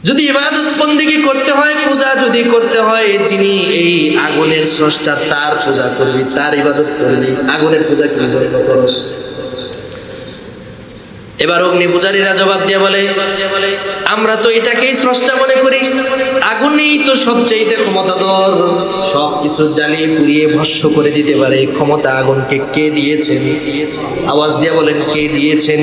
যদি ইবাদত বন্দেগী করতে হয়, পূজা যদি করতে হয়, যিনি এই আগুনের স্রষ্টা তার পূজা করবি, তার ইবাদত করবি। আগুনের পূজা কি জন্য করস? এবার অগ্নি পূজারীরা জবাব দিয়ে বলে, আমরা তো এটাকেই স্রষ্টা মনে করি, আগুনেই তো সবচেয়ে ক্ষমতাধর, সবকিছু জ্বালিয়ে পুড়িয়ে ভস্ম করে দিতে পারে। ক্ষমতা আগুনকে কে দিয়েছেন? আওয়াজ দিয়ে বলেন, কে দিয়েছেন?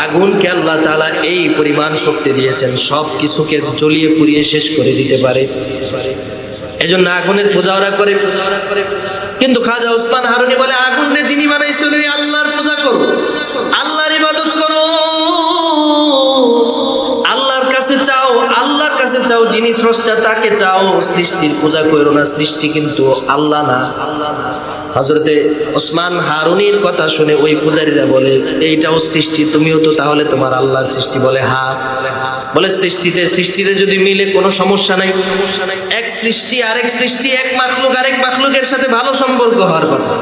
আগুনকে আল্লাহ তাআলা এই পরিমাণ শক্তি দিয়েছেন, সব কিছুকে জ্বলিয়ে পুড়িয়ে শেষ করে দিতে পারে। এজন্য আগুনের পূজা ওরা করে। কিন্তু খাজা ওসমান হারুনি বলে, আগুনকে যিনি বানাইছেন ওই আল্লাহর পূজা করো, আল্লাহর ইবাদত করো, আল্লাহর কাছে চাও, আল্লাহর কাছে চাও, যিনি স্রষ্টা তাকে চাও, সৃষ্টির পূজা করো না। সৃষ্টি কিন্তু আল্লাহ না। হযরতে ওসমান হারুনির কথা শুনে ওই পূজারীরা বলে, এইটাও সৃষ্টি, তুমিও তো তাহলে তোমার আল্লাহর সৃষ্টি? বলে হ্যাঁ। বলে সৃষ্টিতে যদি মিলে কোনো সমস্যা নাই। এক সৃষ্টি আরেক সৃষ্টি, এক মাখলুক আরেক মাখলুকের সাথে ভালো সম্পর্ক হওয়ার কথা।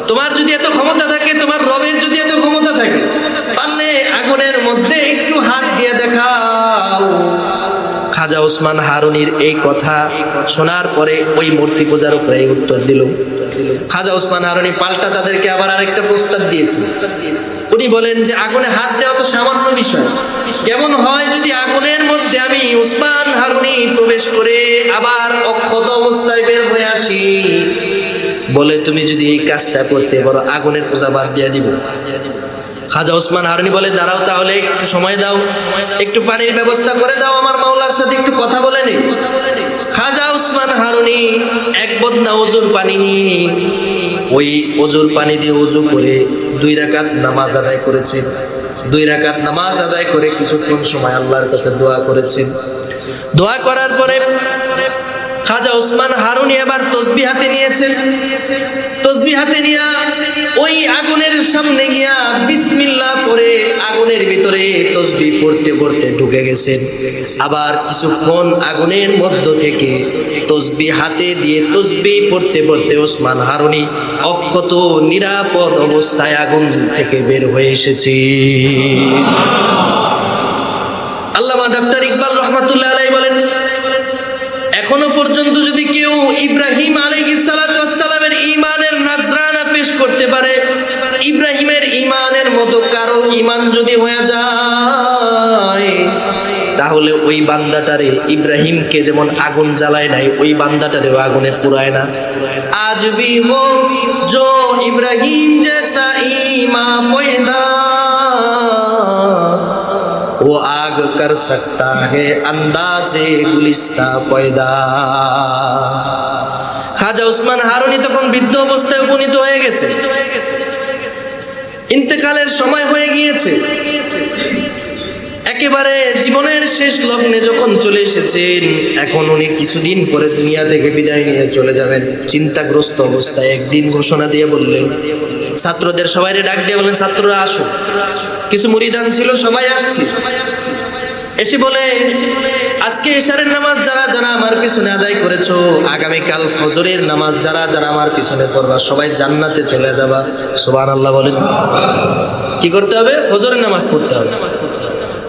তোমার যদি এত ক্ষমতা থাকে, তোমার রবের যদি এত ক্ষমতা থাকে, পারলে আগুনের মধ্যে একটু হাত দিয়ে দেখাও। খাজা ওসমান হারুনির এই কথা শোনার পরে ওই মূর্তি পূজার উপরে উত্তর দিল। খাজা ওসমান হারুনি পাল্টা তাদেরকে আবার আরেকটা প্রস্তাব দিয়েছে। উনি বলেন যে আগুনে হাত দেওয়া তো সামান্য বিষয়, কেমন হয় যদি আগুনের মধ্যে আমি ওসমান হারুনি প্রবেশ করে আবার অক্ষত অবস্থায় বের হয়ে আসি? বলে, তুমি যদি এই কাজটা করতে পারো, আগুনের পূজা বাদ দিয়ে দিব। খাজা ওসমান হারুনি বলে, দাঁড়াও, তাহলে একটু সময় দাও, একটু পানির ব্যবস্থা করে দাও, আমার মাওলার সাথে একটু কথা বলে নি। খাজা ওসমান হারুনি এক বদনা ওজুর পানি নিয়ে ওই ওজুর পানি দিয়ে ওযু করে 2 রাকাত নামাজ আদায় করেছেন। 2 রাকাত নামাজ আদায় করে কিছুক্ষণ সময় আল্লাহর কাছে দোয়া করেছেন। দোয়া করার পরে খাজা ওসমান হারুনি এবার তসবিহ হাতে নিয়েছেন। তসবিহ হাতে নিয়ে ওই আগুনের সামনে গিয়া বিসমিল্লাহ পড়ে আগুনের ভিতরে তসবিহ পড়তে পড়তে ঢুকে গেছেন। আবার কিছুক্ষণ আগুনের মধ্য থেকে তসবিহ হাতে দিয়ে তসবিহ পড়তে পড়তে ওসমান হারুনি অক্ষত নিরাপদ অবস্থায় আগুন থেকে বের হয়ে এসেছে। আল্লামা ডাক্তার ইকবাল রহমাতুল্লাহ আলাইহি বলেন, এখনো পর্যন্ত যদি কেউ ইব্রাহিম আলাইহিস সালাতু ওয়াস সালামের ঈমানের নাজরানা পেশ করতে পারে, ইব্রাহিমের ঈমানের মতো কারো ঈমান যদি হয়ে যায়, তাহলে ওই বান্দাটারে, ইব্রাহিমকে যেমন আগুন জ্বালায় নাই, ওই বান্দাটারেও আগুনে পুরায় না। আজ ভি হো জো ইব্রাহিম জैसा ईमान पैदा, वो आग कर सकता है अंदाज़े गुलिस्ता पैदा। খাজা ওসমান হারুনি তখন বৃদ্ধ অবস্থায় উপনীত হয়ে গেছে, ইন্তেকালের সময় হয়ে গিয়েছে, একেবারে জীবনের শেষ লগ্নে যখন চলে এসেছেন। এখন উনি কিছুদিন পরে দুনিয়া থেকে বিদায় নিয়ে চলে যাবেন। চিন্তাগ্রস্ত অবস্থায় একদিন ঘোষণা দিয়ে বললেন, ছাত্রদের সবাইরে ডাক দিয়ে বলেন, ছাত্ররা আসো। কিছু মুরিদান ছিল, সবাই আসছে। এসে বলে, আজকে এশারের নামাজ যারা যারা আমার পিছনে আদায় করেছো, আগামীকাল ফজরের নামাজ যারা যারা আমার পিছনে পড়বা, সবাই জান্নাতে চলে যাবা। সুবহানাল্লাহ বলেন। কি করতে হবে? ফজরের নামাজ পড়তে হবে।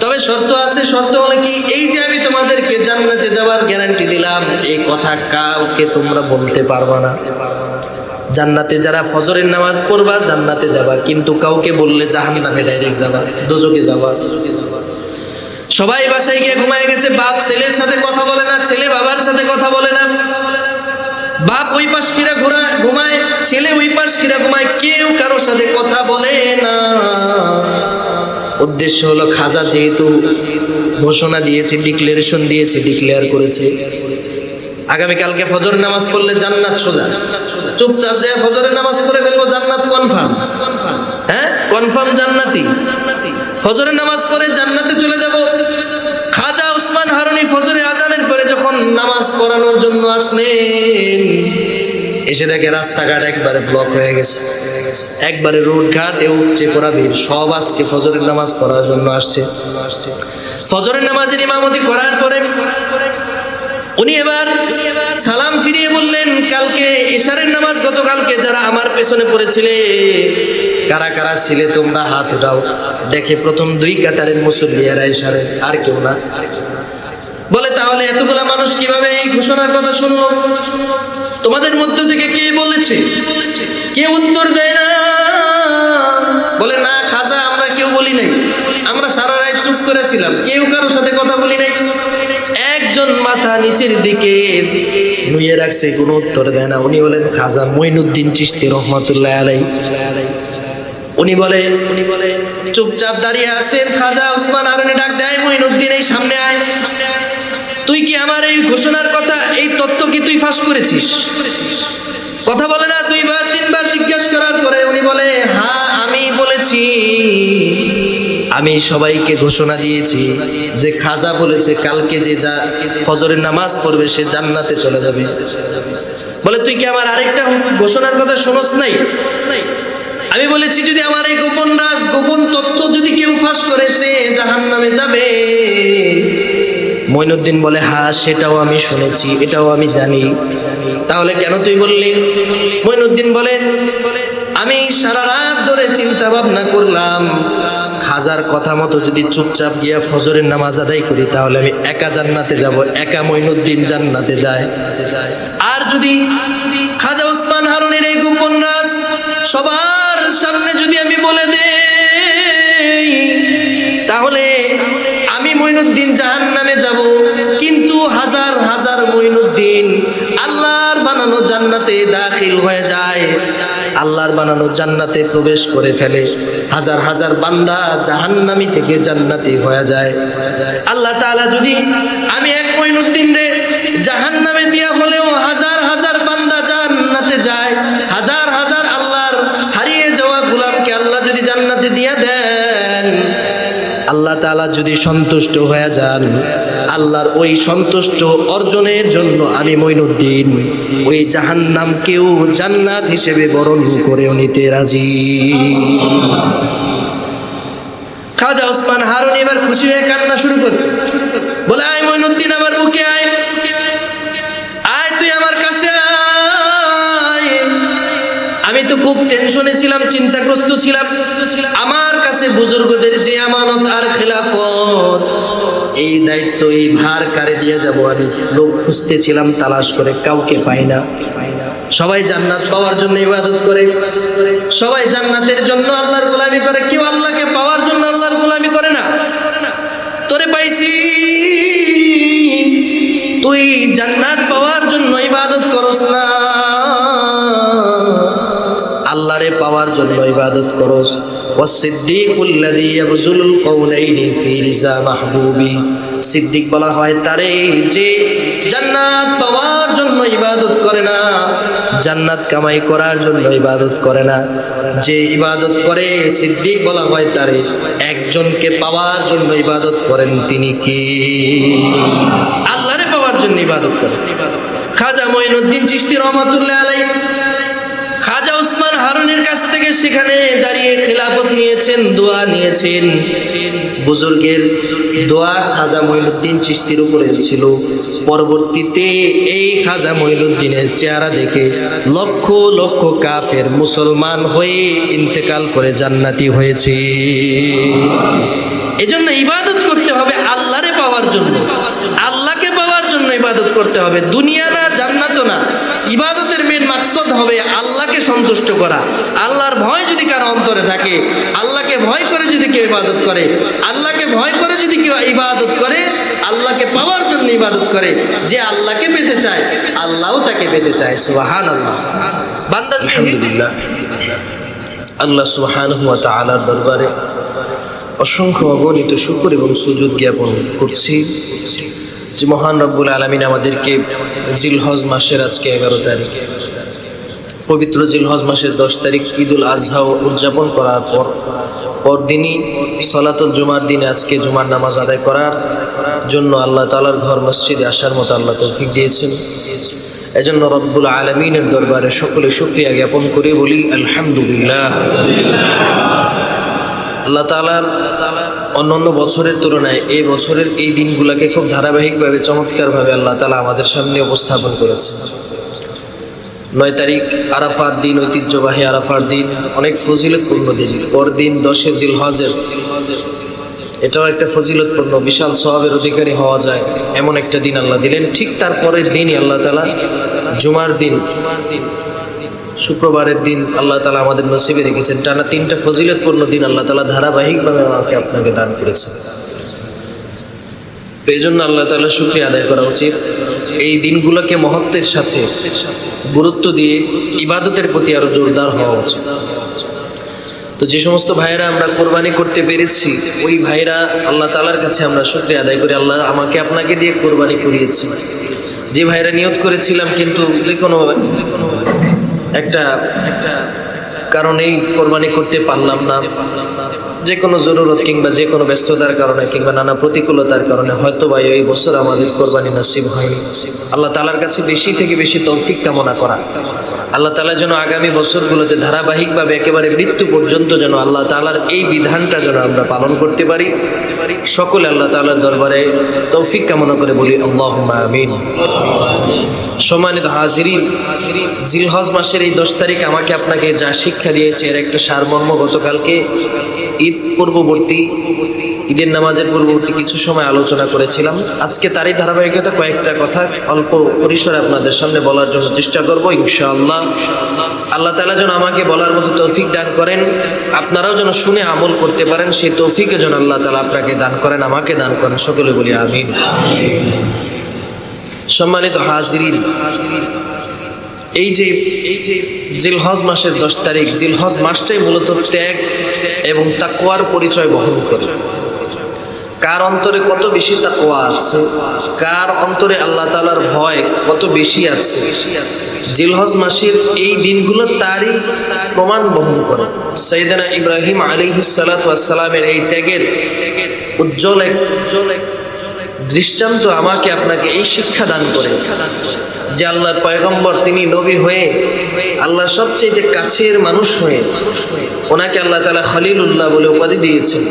তবে শর্ত আছে। শর্ত হলো কি? এই যে আমি তোমাদেরকে জান্নাতে যাওয়ার গ্যারান্টি দিলাম, এই কথা কাউকে তোমরা বলতে পারবা না। জান্নাতে যারা ফজরের নামাজ পড়বা জান্নাতে যাবা, কিন্তু কাউকে বললে জাহান্নামে ডাইরেক্ট যাবা, দোজখে যাবা। সবাই বাসায় গিয়ে ঘুমায় গেছে। বাপ ছেলের সাথে কথা বলে না, ছেলে বাবার সাথে কথা বলে না। বাপ ওই পাশ ফিরে ঘুমায়, ছেলে ওই পাশ ফিরে ঘুমায়, কেউ কারোর সাথে কথা বলে না। উদ্দেশ্য হলো, খাজা যেহেতু ঘোষণা দিয়েছে, ডিক্লারেশন দিয়েছে, ডিক্লেয়ার করেছে, আগামীকালকে ফজর নামাজ পড়লে জান্নাত সোজা। চুপচাপ যায় ফজরের নামাজ পড়ে ফেলবো, জান্নাত কনফার্ম। হ্যাঁ, কনফার্ম জান্নাতি। ফজরের নামাজ পড়ে জান্নাতে চলে যাব। খাজা ওসমান হারুনি ফজরে আজানের পরে যখন নামাজ পড়ানোর জন্য আসলেন, এসে দেখে রাস্তাঘাট একবারে ব্লক হয়ে গেছে, একবারে রোড ঘাট উপচে পড়া ভিড়। সব আজকে ফজরের নামাজ পড়ার জন্য আসছে। ফজরের নামাজের ইমামতি করার পরে উনি এবার সালাম ফিরিয়ে বললেন, কালকে ইশারের নামাজ গতকালকে যারা আমার পেছনে পড়েছিলে, কারা কারা ছিলে তোমরা হাত উঠাও। দেখে প্রথম 2 কাতারের মুসল্লিয়ারা ইশারের, আর কেউ না। বলে তাহলে এতগুলা মানুষ কিভাবে এই ঘোষণার কথা শুনলো? তোমাদের মধ্য থেকে কে বলেছে? কে উত্তর দেয় না? বলে না খাজা, আমরা কেউ বলি নাই, আমরা সারা রাত চুপ করেছিলাম, কেউ কারোর সাথে কথা বলি নাই। একজন মাথা নিচের দিকে নুয়ে রাখছে, কোনো উত্তর দেয় না। উনি বলেন খাজা মঈনুদ্দিন চিশতি রহমাতুল্লাহ আলাইহি। উনি বলে চুপচাপ দাঁড়িয়ে আছেন। খাজা ওসমান হারুনি ডাক দেয়, মঈনুদ্দিন এই সামনে আয়। তুই কি আমার এই ঘোষণার কথা, এই তত্ত্ব কি তুই ফাঁস করেছিস? কথা বলে না। 2-3 বার জিজ্ঞেস করার পরে উনি বলে হ্যাঁ আমি বলেছি, আমি সবাইকে ঘোষণা দিয়েছি যে খাজা বলেছে কালকে যে ফজরের নামাজ পড়বে সে জান্নাতে চলে যাবে। বলে তুই কি আমার আরেকটা ঘোষণার কথা শোনস নাই? আমি বলেছি যদি আমার এই গোপন রাজ, গোপন তথ্য যদি কেউ ফাঁস করে সে জাহান্নামে যাবে। মঈনুদ্দিন বলে হ্যাঁ সেটাও আমি শুনেছি, এটাও আমি জানি। তাহলে কেন তুই বললি? মঈনুদ্দিন বলেন আমি সারা রাত ধরে চিন্তা ভাবনা করলাম, খাজার কথা মতো যদি চুপচাপ গিয়া ফজরের নামাজ আদায় করি তাহলে আমি একা জান্নাতে যাব, একা মঈনুদ্দিন জান্নাতে যায়। আর যদি খাজা ওসমান হারুনির এই গোপন রাজ সবার সামনে যদি আমি বলে দেই তাহলে আমি মঈনুদ্দিন জাহান্নামে যাব। কিন্তু হাজার হাজার মঈনুদ্দিন আল্লাহর বানানো জান্নাতে দাখিল হয়ে যায়, আল্লাহর বানানো জান্নাতে প্রবেশ করে ফেলে। হাজার হাজার বান্দা জাহান্নামী থেকে জান্নাতি হয়ে যায়। আল্লাহ তাআলা যদি আমি এক মঈনুদ্দিন রে জাহান্নামে দিয়া হলেও হাজার হাজার বান্দা জান্নাতে যায়, হাজার হাজার আল্লাহর হারিয়ে যাওয়া গোলামকে আল্লাহ যদি জান্নাতে দিয়া দেন, আল্লাহ তাআলা যদি সন্তুষ্ট হয়ে যান, আল্লাহর ওই সন্তুষ্ট অর্জনের জন্য আমি মঈনুদ্দিন ওই জাহান্নামকেও জান্নাত হিসেবে বরণ করেও নিতে রাজি। খাজা ওসমান হারুনি এবার খুশি হয়ে কান্না শুরু করছে। বলে আয় মঈনুদ্দিন আমার বুকে আয়, আয় তুই আমার কাছে আয়। আমি তো খুব টেনশনে ছিলাম, চিন্তাগ্রস্ত ছিলাম। আমার কাছে বুজুর্গদের যে আমানত আর খেলাফত, এই দায়িত্ব এই ভার কারে দিয়ে যাব? আমি লোক খুঁজতেছিলাম, তালাশ করে কাউকে পাই না। সবাই জান্নাত পাওয়ার জন্য ইবাদত করে, সবাই জান্নাতের জন্য আল্লাহর গোলামি করে, কেউ আল্লাহকে পাওয়ার জন্য আল্লাহর গোলামি করে না। তোরে পাইছি, তুই জান্নাত পাওয়ার জন্য ইবাদত করস না, আল্লাহরে পাওয়ার জন্য ইবাদত করস। ওয়াসিদ্দিকুল্লাযী ইয়াবযুলুল কওলাইনি ফি রিজা মাহবুবি। সিদ্দিক বলা হয় তারে যে জান্নাত পাওয়ার জন্য ইবাদত করে না, জান্নাত কামাই করার জন্য ইবাদত করে না। যে ইবাদত করে সিদ্দিক বলা হয় তারে একজনকে পাওয়ার জন্য ইবাদত করেন। তিনি কি? আল্লাহরে পাওয়ার জন্য ইবাদত করেন। খাজা মঈনুদ্দিন চিশতি রহমাতুল্লাহ আলাইহি খাজা ওসমান হারুনির কাছ থেকে সেখানে দাঁড়িয়ে খেলাফত নিয়েছেন, দোয়া নিয়েছেন। বুজুর্গের দোয়া খাজা মঈনুদ্দিন চিশতির উপরে ছিল। পরবর্তীতে এই খাজা মঈনুদ্দিনের চেহারা দেখে লক্ষ লক্ষ কাফের মুসলমান হয়ে ইন্তেকাল করে জান্নাতি হয়েছে। এজন্য ইবাদত করতে হবে আল্লাহরে পাওয়ার জন্য, আল্লাহকে পাওয়ার জন্য ইবাদত করতে হবে, দুনিয়া না, জান্নাতও না। ইবাদতের মেন মাকসদ হবে আল্লাহকে সন্তুষ্ট করা। আল্লাহর ভয় যদি কারো অন্তরে থাকে, আল্লাহকে ভয় করে যদি কেউ ইবাদত করে, আল্লাহকে ভয় করে যদি কেউ ইবাদত করে, আল্লাহকে পাওয়ার জন্য ইবাদত করে, যে আল্লাহকে পেতে চায় আল্লাহও তাকে পেতে চায়। সুবহানাল্লাহ। বান্দা আলহামদুলিল্লাহ, আল্লাহ সুবহানাহু ওয়া তাআলার দরবারে অসংখ্য অগণিত শুকর এবং সুজুদ জ্ঞাপন করছি যে মহান রব্বুল আলামিন আমাদেরকে জিলহজ মাসের আজকে 11 তারিখ, পবিত্র জিলহজ মাসের 10 তারিখ ঈদুল আজহা উদযাপন করার পরদিনই সলাতুল জুমার দিনে আজকে জুমার নামাজ আদায় করার জন্য আল্লাহ তাআলার ঘর মসজিদে আসার মতো আল্লাহ তৌফিক দিয়েছেন। এজন্য রব্বুল আলামিনের দরবারে সকলে শুকরিয়া জ্ঞাপন করে বলি আলহামদুলিল্লাহ। আল্লাহ তাআলা অন্যান্য বছরের তুলনায় এই বছরের এই দিনগুলোকে খুব ধারাবাহিকভাবে চমৎকারভাবে আল্লাহ তাআলা আমাদের সামনে উপস্থাপন করেছেন। 9 তারিখ আরাফার দিন, ঐতিহ্যবাহী আরাফার দিন, অনেক ফজিলতপূর্ণ দিন। পরদিন 10 জিলহজের এটাও একটা ফজিলতপূর্ণ বিশাল সওয়াবের অধিকারী হওয়া যায় এমন একটা দিন আল্লাহ দিলেন। ঠিক তার পরের দিনই আল্লাহ তাআলা জুমার দিন, শুক্রবারের দিন আল্লাহ তাআলা আমাদের নসিবে রেখেছেন। টানা 3টা ফজিলতপূর্ণ দিন আল্লাহ তাআলা ধারাবাহিকভাবে আমাকে আপনাকে দান করেছেন। এই জন্য আল্লাহ তাআলার শুকরিয়া আদায় করা উচিত। এই দিনগুলোকে মহত্বের সাথে গুরুত্ব দিয়ে ইবাদতের প্রতি আরো জোরদার হওয়া উচিত। তো যে সমস্ত ভাইরা আমরা কোরবানি করতে পেরেছি, ওই ভাইরা আল্লাহ তাআলার কাছে আমরা শুকরিয়া আদায় করি, আল্লাহ আমাকে আপনাকে দিয়ে কোরবানি করিয়েছি। যে ভাইরা নিয়ত করেছিলাম কিন্তু যে কোনো একটা কারণেই কোরবানি করতে পারলাম না, যে কোনো জরুরত কিংবা যে কোনো ব্যস্ততার কারণে কিংবা নানা প্রতিকূলতার কারণে হয়তো বা এই বছর আমাদের কোরবানি নসিব হয়নি, আল্লাহ তাআলার কাছে বেশি থেকে বেশি তৌফিক কামনা করা। আল্লাহ তাআলা যেন আগামী বছরগুলোতে ধারাবাহিকভাবে একেবারে মৃত্যু পর্যন্ত যেন আল্লাহ তাআলার এই বিধানটা যেন আমরা পালন করতে পারি। সকলে আল্লাহ তাআলার দরবারে তৌফিক কামনা করে বলি আল্লাহুম্মা আমিন। সম্মানিত হাজিরিন, জিলহজ মাসের এই 10 তারিখ আমাকে আপনাকে যা শিক্ষা দিয়েছে এর একটা সারমর্ম গতকালকে ঈদ পূর্ববর্তী, ঈদের নামাজের পূর্ববর্তী কিছু সময় আলোচনা করেছিলাম। আজকে তারই ধারাবাহিকতা কয়েকটা কথা অল্প পরিসরে আপনাদের সামনে বলার জন্য চেষ্টা করব ইনশাআল্লাহ। আল্লাহ তাআলা যেন আমাকে বলার মতো তৌফিক দান করেন, আপনারাও যেন শুনে আমল করতে পারেন, সেই তৌফিকে যেন আল্লাহ তাআলা আপনাকে দান করেন, আমাকে দান করেন, সকলে বলি আমিন। সম্মানিত হাজিরিন, এই যে জিলহজ মাসের 10 তারিখ, জিলহজ মাসটাই মূলত ত্যাগ এবং তাকওয়ার পরিচয় বহন করে। কার অন্তরে কত বেশি তাকওয়া আছে, কার অন্তরে আল্লাহ তাআলার ভয় কত বেশি আছে, জিলহজ মাসের এই দিনগুলো তারই প্রমাণ বহন করে। সাইয়েদনা ইব্রাহিম আলাইহিস সালাতু ওয়াস সালামের এই ত্যাগের উজ্জ্বল এক দৃষ্টান্ত আমাকে আপনাকে এই শিক্ষা দান করে যে আল্লাহর পয়গম্বর, তিনি নবী হয়ে আল্লাহর সবচেয়ে কাছের মানুষ হয়ে ওনাকে আল্লাহ তাআলা খলিলুল্লাহ বলে উপাধি দিয়েছেন।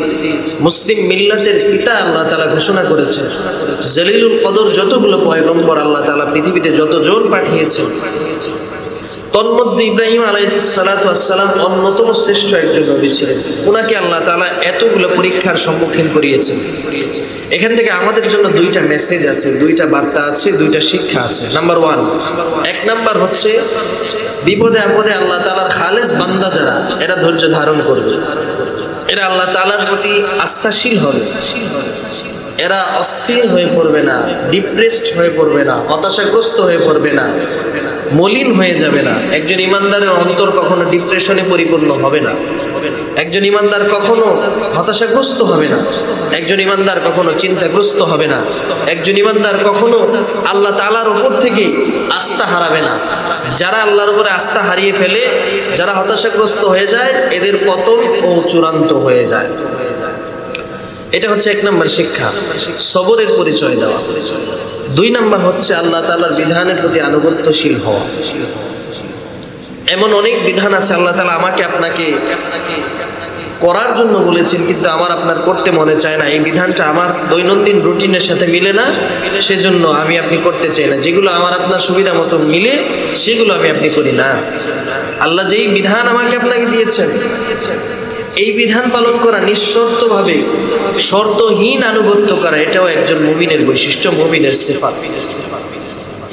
মুসলিম মিল্লাতের পিতা আল্লাহ তাআলা ঘোষণা করেছেন। জলিলুল কদর যতগুলো পয়গম্বর আল্লাহ তাআলা পৃথিবীতে যতজন পাঠিয়েছেন, তন্মধ্যে ইব্রাহিম আলাইহিস সালাতু ওয়াস সালাম অন্যতম শ্রেষ্ঠ একজন নবী ছিলেন। ওনাকে আল্লাহ তাআলা এতগুলো পরীক্ষার সম্মুখীন করিয়েছেন। এখান থেকে আমাদের জন্য 2টা মেসেজ আছে, 2টা বার্তা আছে, 2টা শিক্ষা আছে। নাম্বার 1, 1 নাম্বার হচ্ছে বিপদে আপদে আল্লাহ তাআলার খালেস বান্দা যারা, এরা ধৈর্য ধারণ করবে, এরা আল্লাহ তাআলার প্রতি আস্থাশীল হবে, এরা অস্থির হয়ে পড়বে না, ডিপ্রেসড হয়ে পড়বে না, হতাশাগ্রস্ত হয়ে পড়বে না, মলিন হয়ে যাবে না। একজন ইমানদারের অন্তর কখনো ডিপ্রেশনে পরিপূর্ণ হবে না, একজন ইমানদার কখনো হতাশাগ্রস্ত হবে না, একজন ইমানদার কখনো চিন্তাগ্রস্ত হবে না, একজন ইমানদার কখনো আল্লাহ তাআলার উপর থেকে আস্থা হারাবে না। যারা আল্লাহর উপরে আস্থা হারিয়ে ফেলে, যারা হতাশাগ্রস্ত হয়ে যায়, এদের পতন ও চূড়ান্ত হয়ে যায়। এটা হচ্ছে 1 নম্বর শিক্ষা, সবরের পরিচয় দেওয়া। 2 নম্বর হচ্ছে আল্লাহ তাআলার বিধানের প্রতি আনুগত্যশীল হওয়া। এমন অনেক বিধান আছে আল্লাহ তাআলা আমাকে আপনাকে করার জন্য বলেছেন, কিন্তু আমার আপনার করতে মনে চায় না, এই বিধানটা আমার দৈনন্দিন রুটিনের সাথে মিলে না, সেজন্য আমি আপনি করতে চাই না। যেগুলো আমার আপনার সুবিধা মতো মিলে সেগুলো আমি আপনি করি না। আল্লাহ যেই বিধান আমাকে আপনাকে দিয়েছেন, এই বিধান পালন করা নিঃশর্তভাবে, শর্তহীন আনুগত্য করা, এটাও একজন মুমিনের বৈশিষ্ট্য, মুমিনের সিফাত।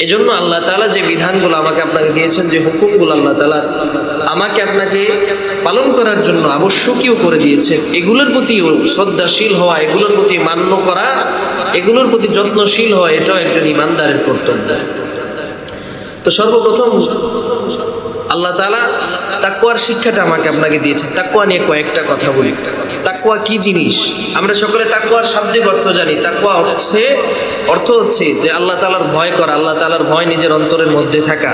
এজন্য আল্লাহ তাআলা যে বিধানগুলো আমাকে আপনাকে দিয়েছেন, যে হুকুমগুলো আল্লাহ তাআলা আমাকে আপনাকে পালন করার জন্য আবশ্যকীয় করে দিয়েছেন, এগুলোর প্রতি শ্রদ্ধাশীল হওয়া, এগুলোর প্রতি মান্য করা, এগুলোর প্রতি যত্নশীল হওয়া, এটাও একজন ইমানদারের কর্তব্য। তো সর্বপ্রথম আল্লাহ তাআলা তাকওয়ার শিক্ষাটা আমাকে আপনাকে দিয়েছেন। তাকওয়া নিয়ে কয়েকটা কথা বলি। তাকওয়া কি জিনিস? আমরা সকলে তাকওয়ার শাব্দিক অর্থ জানি। তাকওয়া অর্থ হচ্ছে যে আল্লাহ তাআলার ভয় করা, আল্লাহ তাআলার ভয় নিজের অন্তরের মধ্যে থাকা,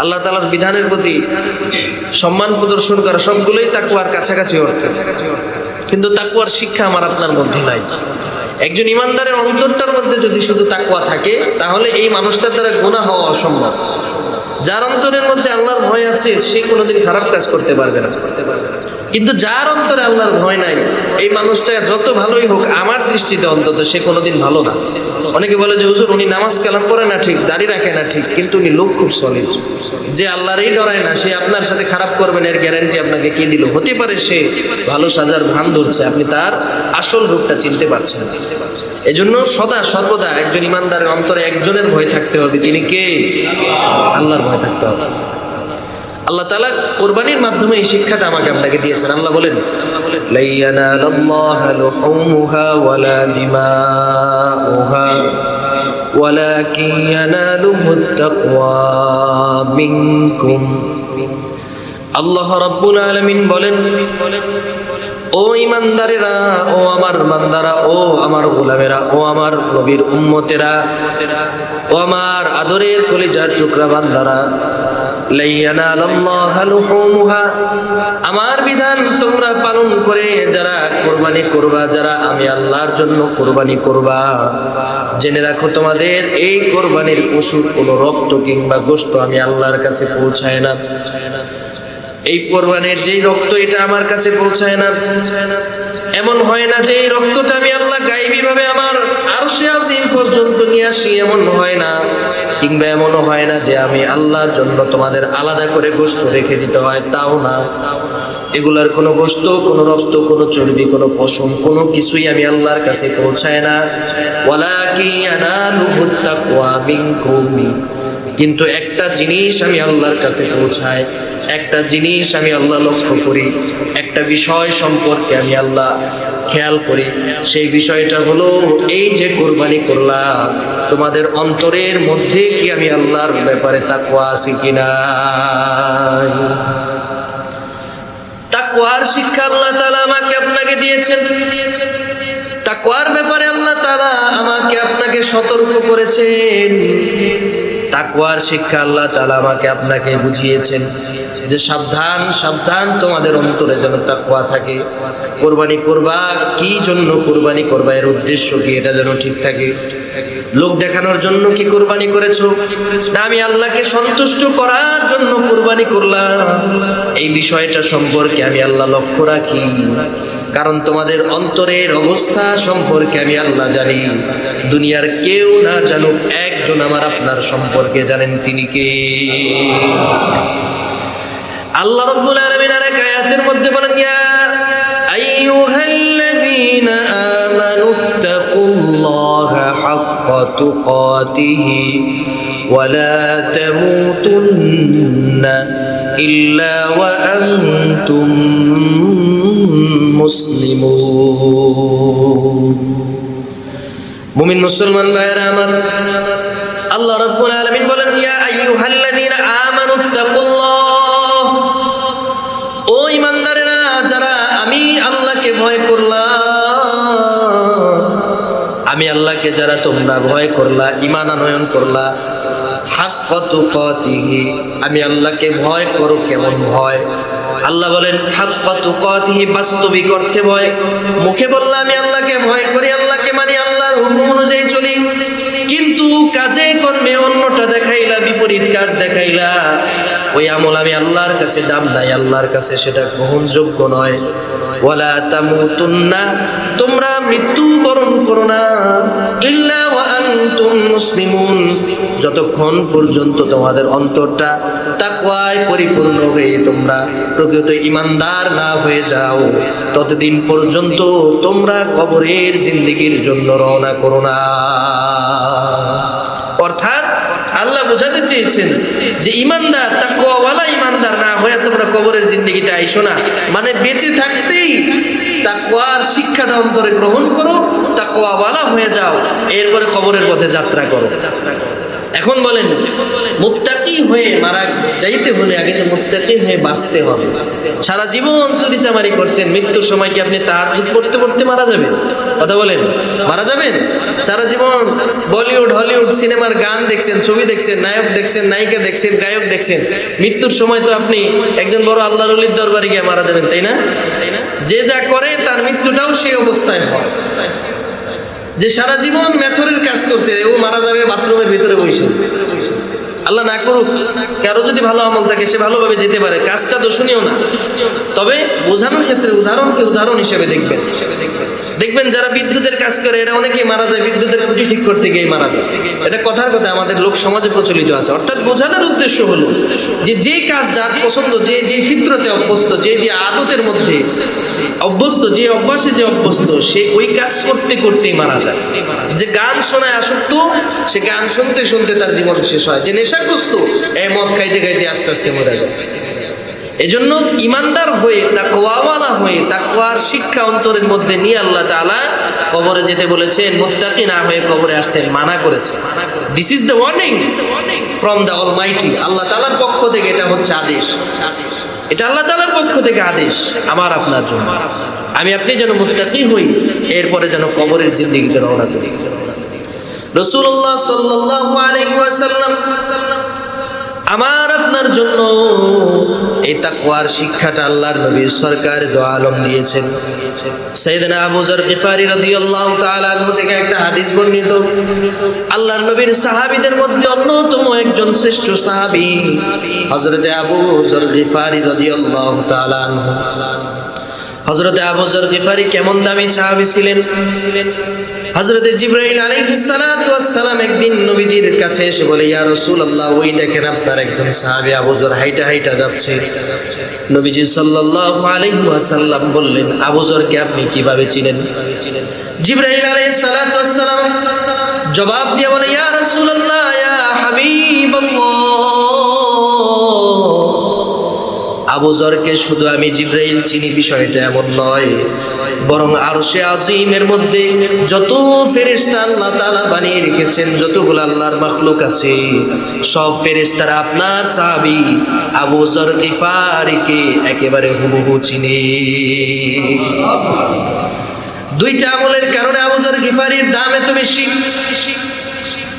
আল্লাহ তাআলার বিধানের প্রতি সম্মান প্রদর্শন করা, সবগুলোই তাকওয়ার কাছাকাছি অর্থ। কিন্তু তাকওয়ার শিক্ষা আমার আপনার মধ্যে নাই। একজন ইমানদারের অন্তরটার মধ্যে যদি শুধু তাকওয়া থাকে, তাহলে এই মানুষটার দ্বারা গুনাহ হওয়া অসম্ভব। যার অন্তরের মধ্যে আল্লাহর ভয় আছে, সে কোনোদিন খারাপ কাজ করতে পারবে না। কিন্তু যার অন্তরে আল্লাহর ভয় নাই, এই মানুষটা যত ভালোই হোক আমার দৃষ্টিতে অন্তত সে কোনোদিন ভালো না। অনেকে বলে যে হুজুর উনি নামাজ কালাম পড়ে না ঠিক, দাড়ি রাখে না ঠিক, কিন্তু উনি লোক খুব সলিড। যে আল্লাহরই ডরায় না সে আপনার সাথে খারাপ করবেন এর গ্যারান্টি আপনাকে কে দিল? হতে পারে সে ভালো সাজার ভান ধরছে, আপনি তার আসল রূপটা চিনতে পারছেন। এজন্য সদা সর্বদা একজন ইমানদারের অন্তরে একজনের ভয় থাকতে হবে, তিনি কে? আল্লাহর ভয় থাকতে হবে। আল্লাহ তাআলা কুরবানির মাধ্যমে এই শিক্ষাটা আমাকে আপনাকে দিয়েছেন। আল্লাহ বলেন, লা ইয়ানালাল্লাহু লুহুমুহা ওয়ালা দিমাউহা ওয়ালাকিন ইয়ানালুহুত তাকওয়া মিনকুম। আল্লাহ রাব্বুল আলামিন বলেন, ও ইমানদারেরা, ও আমার বান্দারা, ও আমার গোলামেরা, ও আমার নবীর উম্মতেরা, ও আমার আদরের কলিজার টুকরা বান্দারা, লা ইয়ানালাল্লাহু লুহুমুহা, আমার বিধান তোমরা পালন করে যারা কুরবানি করবা, যারা আমি আল্লাহর জন্য কুরবানি করবা, জেনে রাখো তোমাদের এই কুরবানির পশুর কোনো রক্ত কিংবা গোশত আমি আল্লাহর কাছে পৌঁছায় না। এই কোরবানির যেই রক্ত এটা আমার কাছে পৌঁছায় না। এমন হয় না যে এই রক্তটা আমি আল্লাহ গায়েবী ভাবে আমার আরশে আজিম পর্যন্ত নিয়ে আসি, এমন হয় না। কিংবা এমনও হয় না যে আমি আল্লাহর জন্য তোমাদের আলাদা করে গোশত রেখে দিতে হয়, তাও না। এগুলার কোনো গোশত, কোনো রক্ত, কোনো চর্বি, কোনো পশম, কোনো কিছুই আমি আল্লাহর কাছে পৌঁছায় না। ওয়ালাকিন ইয়ানালুহুত তাকওয়া মিনকুম, কিন্তু একটা জিনিস আমি আল্লাহর কাছে পৌঁছাই, একটা জিনিস আমি আল্লাহ লক্ষ্য করি, একটা বিষয় সম্পর্কে আমি আল্লাহ খেয়াল করি। সেই বিষয়টা হলো এই যে কুরবানি করলাম, তোমাদের অন্তরের মধ্যে কি আমি আল্লাহর ব্যাপারে তাকওয়া আছে কিনা? তাকওয়ার শিক্ষা আল্লাহ তাআলা আমাকে আপনাকে দিয়েছেন। তাকওয়ার ব্যাপারে আল্লাহ তাআলা আমাকে আপনাকে সতর্ক করেছেন। তাকওয়ার শিক্ষা আল্লাহ তাআলা আমাকে আপনাকে বুঝিয়েছেন যে সাবধান সাবধান, তোমাদের অন্তরে যেন তাকওয়া থাকে। কুরবানি করবা কি জন্য কুরবানি করবা, এর উদ্দেশ্য কি, এটা যেন ঠিক থাকে। লোক দেখানোর জন্য কি কুরবানি করেছো, না আমি আল্লাহকে সন্তুষ্ট করার জন্য কুরবানি করলাম, এই বিষয়টা সম্পর্কে আমি আল্লাহ লক্ষ্য রাখি। কারণ তোমাদের অন্তরের অবস্থা সম্পর্কে আমি আল্লাহ জানি, দুনিয়ার কেউ না জানুক, একজন আমার আপনার সম্পর্কে জানেন, তিনি কে? আল্লাহ রাব্বুল আলামিন আরেক আয়াতের মধ্যে বলেন, ইয়া আইয়ুহাল্লাযীনা আমানুত্তাকুল্লাহা হাক্কা তুকাতিহি ওয়া লা তামুতুন্না ইল্লা ওয়া আনতুম মুসলিমুন। মুমিন মুসলমান ভাইরা আমার, আল্লাহ রাব্বুল আলামিন বলেন, ইয়া আইয়ুহাল্লাযীনা আমানুত্তাকুল্লাহ, ও ঈমানদারেরা যারা আমি আল্লাহকে ভয় করলাম, আমি আল্লাহকে যারা তোমরা ভয় করলা, ঈমান আনয়ন করলা, হাক্কা তুকাতিহি, আমি আল্লাহকে ভয় করো। কেমন ভয়? আল্লাহ বলেন হাক্কা তুকাতিহি, বাস্তবিক অর্থে ভয়। মুখে বললাম আমি আল্লাহকে ভয় করি, আল্লাহকে মানি, আল্লাহর হুকুম অনুযায়ী চলি, কিন্তু কাজে কর্মে অন্যটা দেখাইলা, বিপরীত কাজ দেখাইলা, ওই আমল আমি আল্লাহর কাছে দাম নাই, আল্লাহর কাছে সেটা গ্রহণযোগ্য নয়। ওয়ালা তামুতুন্না, তোমরা মৃত্যু বরণ করো না, ইল্লা ওয়া আনতুম মুসলিমুন, যতক্ষণ পর্যন্ত তোমাদের অন্তরটা তাকওয়ায় পরিপূর্ণ হয়ে তোমরা প্রকৃত ঈমানদার না হয়ে যাও, ততদিন পর্যন্ত তোমরা কবরের জিন্দেগির জন্য রওনা করো না। অর্থাৎ আল্লাহ বোঝাতে চেয়েছেন যে ঈমানদার, তাকওয়াওয়ালা ঈমানদার না হয়ে তোমরা কবরের জিন্দেগিটা আইসো না, মানে বেঁচে থাকতেই তাকওয়ার শিক্ষাটা অন্তরে গ্রহণ করো, তাকওয়াওয়ালা হয়ে যাও, এরপরে কবরের পথে যাত্রা করো। এখন বলেন, মুত্তাকি হয়ে মারা যাইতে হলে আগে তো মুত্তাকি হয়ে বাঁচতে হবে। সারা জীবন চুরিচামারি করছেন, মৃত্যুর সময় কি আপনি তাহাজ্জুদ পড়তে পড়তে মারা যাবেন? কথা বলেন, মারা যাবেন? সারা জীবন বলিউড হলিউড সিনেমার গান দেখছেন, ছবি দেখছেন, নায়ক দেখছেন, নায়িকা দেখছেন, গায়ক দেখছেন, মৃত্যুর সময় তো আপনি একজন বড় আল্লাহর ওলির দরবারে গিয়ে মারা যাবেন, তাই না? যে যা করে তার মৃত্যুটাও সেই অবস্থায় হয়। যে সারা জীবন মেথরের কাজ করছে, ও মারা যাবে বাথরুমের ভিতরে বসে। আল্লাহ না করুক, কারো যদি ভালো আমল থাকে সে ভালোভাবে যেতে পারে, কাজটা দোষণীয় না। তবে বোঝানোর ক্ষেত্রে উদাহরণকে উদাহরণ হিসেবে দেখবেন। দেখবেন যারা বিদ্যুতের কাজ করে এরা অনেকেই মারা যায়, বিদ্যুতের খুঁটি ঠিক করতে গিয়ে মারা যায়। এটা কথার কথা আমাদের লোক সমাজে প্রচলিত আছে। অর্থাৎ বোঝানোর উদ্দেশ্য হলো যে কাজ যার পছন্দ, যে ফিতরতে অভ্যস্ত, যে আদতের মধ্যে অভ্যস্ত, যে অভ্যাসে যে অভ্যস্ত, সে ওই কাজ করতে করতেই মারা যায়। যে গান শোনায় আসক্ত, সে গান শুনতে শুনতে তার জীবন শেষ হয়। যে নেশাগ্রস্ত, মদ খাইতে খাইতে আস্তে আস্তে মরে যায়। এজন্য ইমানদার হয়ে, তাকওয়াওয়ালা হয়ে, তাকওয়ার শিক্ষা অন্তরের মধ্যে নিয়ে আল্লাহ তাআলা কবরে যেতে বলেছেন, মুত্তাকি না হয়ে কবরে আসতে মানা করেছে। This is the warning from the Almighty. Allah তাআলার পক্ষ থেকে এটা হচ্ছে আদেশ। এটা আল্লাহ তাআলার পক্ষ থেকে আদেশ আমার আপনার জন্য। আমি আপনি যেন মুত্তাকি হই, এরপরে যেন কবরের জিন্দেগিতে রওনা করি। রাসূলুল্লাহ সাল্লাল্লাহু আলাইহি ওয়াসাল্লাম আমার আপনার জন্য এই তাকওয়ার শিক্ষাটা আল্লাহর নবী সরকার দো আলম দিয়েছেন। সাইয়েদনা আবু যর গিফারি রাদিয়াল্লাহু তাআলা আনহু থেকে একটা হাদিস বর্ণিত। আল্লাহর নবীর সাহাবীদের মধ্যে অন্যতম একজন শ্রেষ্ঠ সাহাবী হযরত আবু যর গিফারি রাদিয়াল্লাহু তাআলা আনহু। হযরত আবু যর গিফারি কেমন দামি সাহাবী ছিলেন। হযরত জিবরাইল আলাইহিস সালাতু ওয়াস সালাম একদিন নবীজির কাছে এসে বলে, ইয়া রাসূলুল্লাহ, ওই দেখেন আপনার একজন সাহাবী আবু যর হাইটা হাইটা যাচ্ছে। নবীজি সাল্লাল্লাহু আলাইহি ওয়াসাল্লাম বললেন, আবু যরকে আপনি কিভাবে চিনেন? জিবরাইল আলাইহিস সালাতু ওয়াস সালাম জবাব দিয়ে বলে, ইয়া রাসূলুল্লাহ, ইয়া হাবিবাল্লাহ, আবু যরকে শুধু আমি জিবরাইল চিনি বিষয়টা এমন নয়, বরং আরশে আজিমের মধ্যে যত ফেরেশতা আল্লাহ তাআলা বানিয়ে রেখেছেন, যতগুলো আল্লাহর মাখলুক আছে, সব ফেরেশতারা আপনার সাহাবী আবু যর গিফারিকে একেবারে হুবহু চিনে। দুইটা আমলের কারণে আবু যর গিফারির দাম এত বেশি।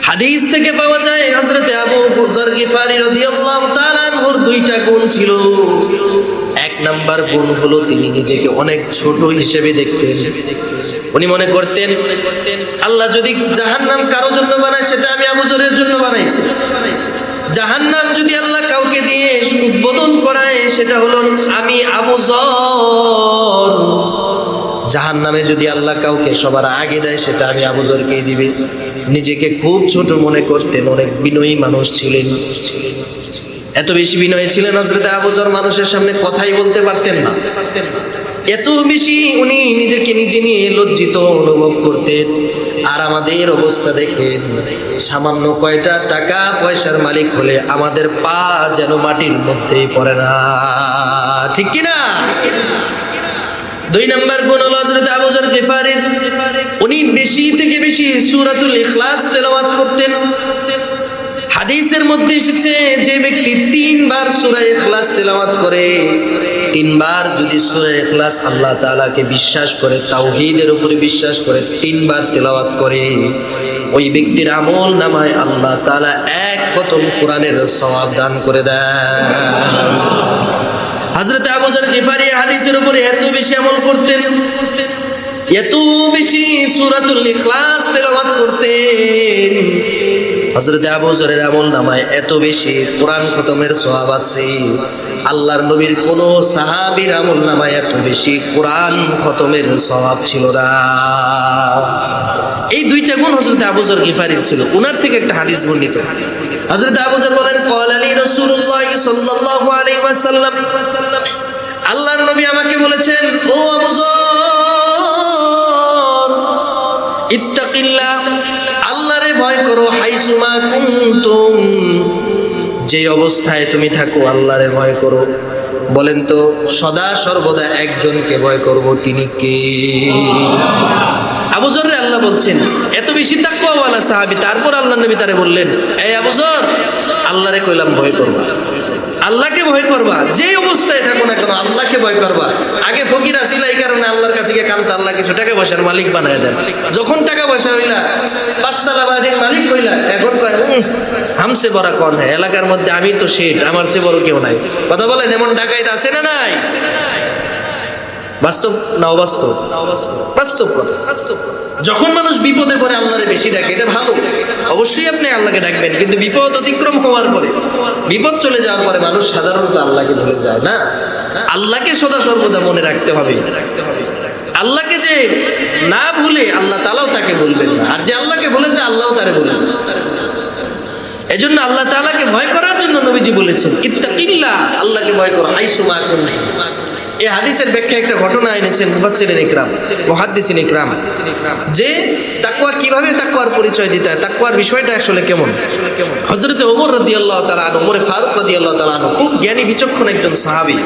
হাদিস থেকে পাওয়া যায় হযরত আবু যর গিফারি রাদিয়াল্লাহু তাআলা আনহুর দুইটা গুণ ছিল। এক নাম্বার গুণ হলো তিনি নিজেকে অনেক ছোট হিসেবে দেখতেন। উনি মনে করতেন আল্লাহ যদি জাহান্নাম কারো জন্য বানায় সেটা আমি আবু যরের জন্য বানাইছি। জাহান্নাম যদি আল্লাহ কাউকে দিয়ে উদ্বোধন করায় সেটা হলো আমি আবু যর। জাহান্নামে যদি আল্লাহ কাউকে সবার আগে দেয় সেটা আমি আবু যরকেই দিবে। নিজেকে খুব ছোট মনে করতেন, অনেক বিনয়ী মানুষ ছিলেন। এত বেশি বিনয়ী ছিলেন হযরত আবু যর, মানুষের সামনে কথাই বলতে পারতেন না। এত বেশি উনি নিজেকে নিজে নিয়ে লজ্জিত অনুভব করতেন। আর আমাদের অবস্থা দেখেন, সামান্য কয়টা টাকা পয়সার মালিক হলে আমাদের পা যেন মাটির মধ্যেই পড়ে না, ঠিক কিনা? দুই নাম্বার গুণ হলো হযরত আবু যর গিফারী, উনি বেশি থেকে বেশি সূরাতুল ইখলাস তেলাওয়াত করতেন। হাদিসের মধ্যে এসেছে যে ব্যক্তি 3 বার সূরা ইখলাস তেলাওয়াত করে, 3 বার যদি সূরা ইখলাস আল্লাহ তাআলাকে বিশ্বাস করে, তাওহীদের উপরে বিশ্বাস করে 3 বার তেলাওয়াত করে, ওই ব্যক্তির আমল নামায় আল্লাহ তাআলা 1 খতম কোরআনের সওয়াব দান করে দেন। হযরত আবু যর গিফারী হাদিসের উপরে এত বেশি আমল করতেন, এত বেশি সূরাতুল ইখলাস তেলাওয়াত করতেন, হযরত আবু যরের আমল নামায় এত বেশি কোরআন খতমের সওয়াব আছে, আল্লাহর নবীর কোন সাহাবীর আমল নামায় এত বেশি কোরআন খতমের সওয়াব ছিল না। এই দুইটা গুণ হযরত আবু যর গিফারীর ছিল। উনার থেকে একটা হাদিস বর্ণিত। হযরত আবু যর বলেন, ক্বালা লি রাসূলুল্লাহ সাল্লাল্লাহু আলাইহি ওয়াসাল্লাম, আল্লাহর নবী আমাকে বলেছেন, ও আবু যর, ইত্তাকিল্লাহ, আল্লাহরে ভয় করো, হাইসুমা কুনতুম, যে অবস্থায় তুমি থাকো আল্লাহরে ভয় করো। বলেন তো, সদা সর্বদা একজনকে ভয় করব, তিনি কে? আবু যররে আল্লাহ বলছেন, এত বেশি তাকওয়াওয়ালা সাহাবী, তারপর আল্লাহর নবী তারে বললেন, এই আবু যর, আল্লাহরে কইলাম ভয় করবা, আল্লাহকে ভয় করবা, যে অবস্থায় থাকো না কেন আল্লাহকে ভয় করবা। আগে ফকির আসিলা, এই কারণে আল্লাহর কাছে গিয়ে কানতা, আল্লাহ কিছু টাকা পয়সার মালিক বানায় দেন। যখন টাকা পয়সা হইলা, 5 তলা বাড়ির মালিক হইলা, এখন কয় হামসে বড় কোন হয়, এলাকার মধ্যে আমি তো শেঠ, আমার চেয়ে বড় কেউ নাই। কথা বলেন, এমন ডাকাইত আছে না নাই? বাস্তব না অবাস্তব? বাস্তব কথা। যখন মানুষ বিপদে পড়ে আল্লাহরে বেশি ডাকে, এটা ভালো, অবশ্যই আপনি আল্লাহকে ডাকবেন, কিন্তু বিপদ অতিক্রম হওয়ার পরে, বিপদ চলে যাওয়ার পরে মানুষ সাধারণত আল্লাহকে ভুলে যায় না। আল্লাহকে সদা সর্বদা মনে রাখতে হবে। আল্লাহকে যে না ভুলে আল্লাহ তাআলাও তাকে ভুলবেন না, আর যে আল্লাহকে ভুলে যায় আল্লাহও তারে ভুলে যায়। এজন্য আল্লাহ তাআলাকে ভয় করার জন্য নবীজি বলেছেন ইত্তাকিল্লাহ, আল্লাহকে ভয় করো হাইসুমা কুনতুম। এই হাদিসের ব্যাখ্যা একটা ঘটনা এনেছেন মুফাসসিরিন ইকরাম, মুহাদ্দিসিন ইকরাম, যে তাকওয়া কিভাবে তাকওয়ার পরিচয় দিতে হয়, তাকওয়ার বিষয়টা আসলে কেমন। হযরত ওমর রাদিয়াল্লাহু তাআলা আনহু, ওমর ফারুক রাদিয়াল্লাহু তাআলা আনহু খুব জ্ঞানী বিচক্ষণ একজন সাহাবী,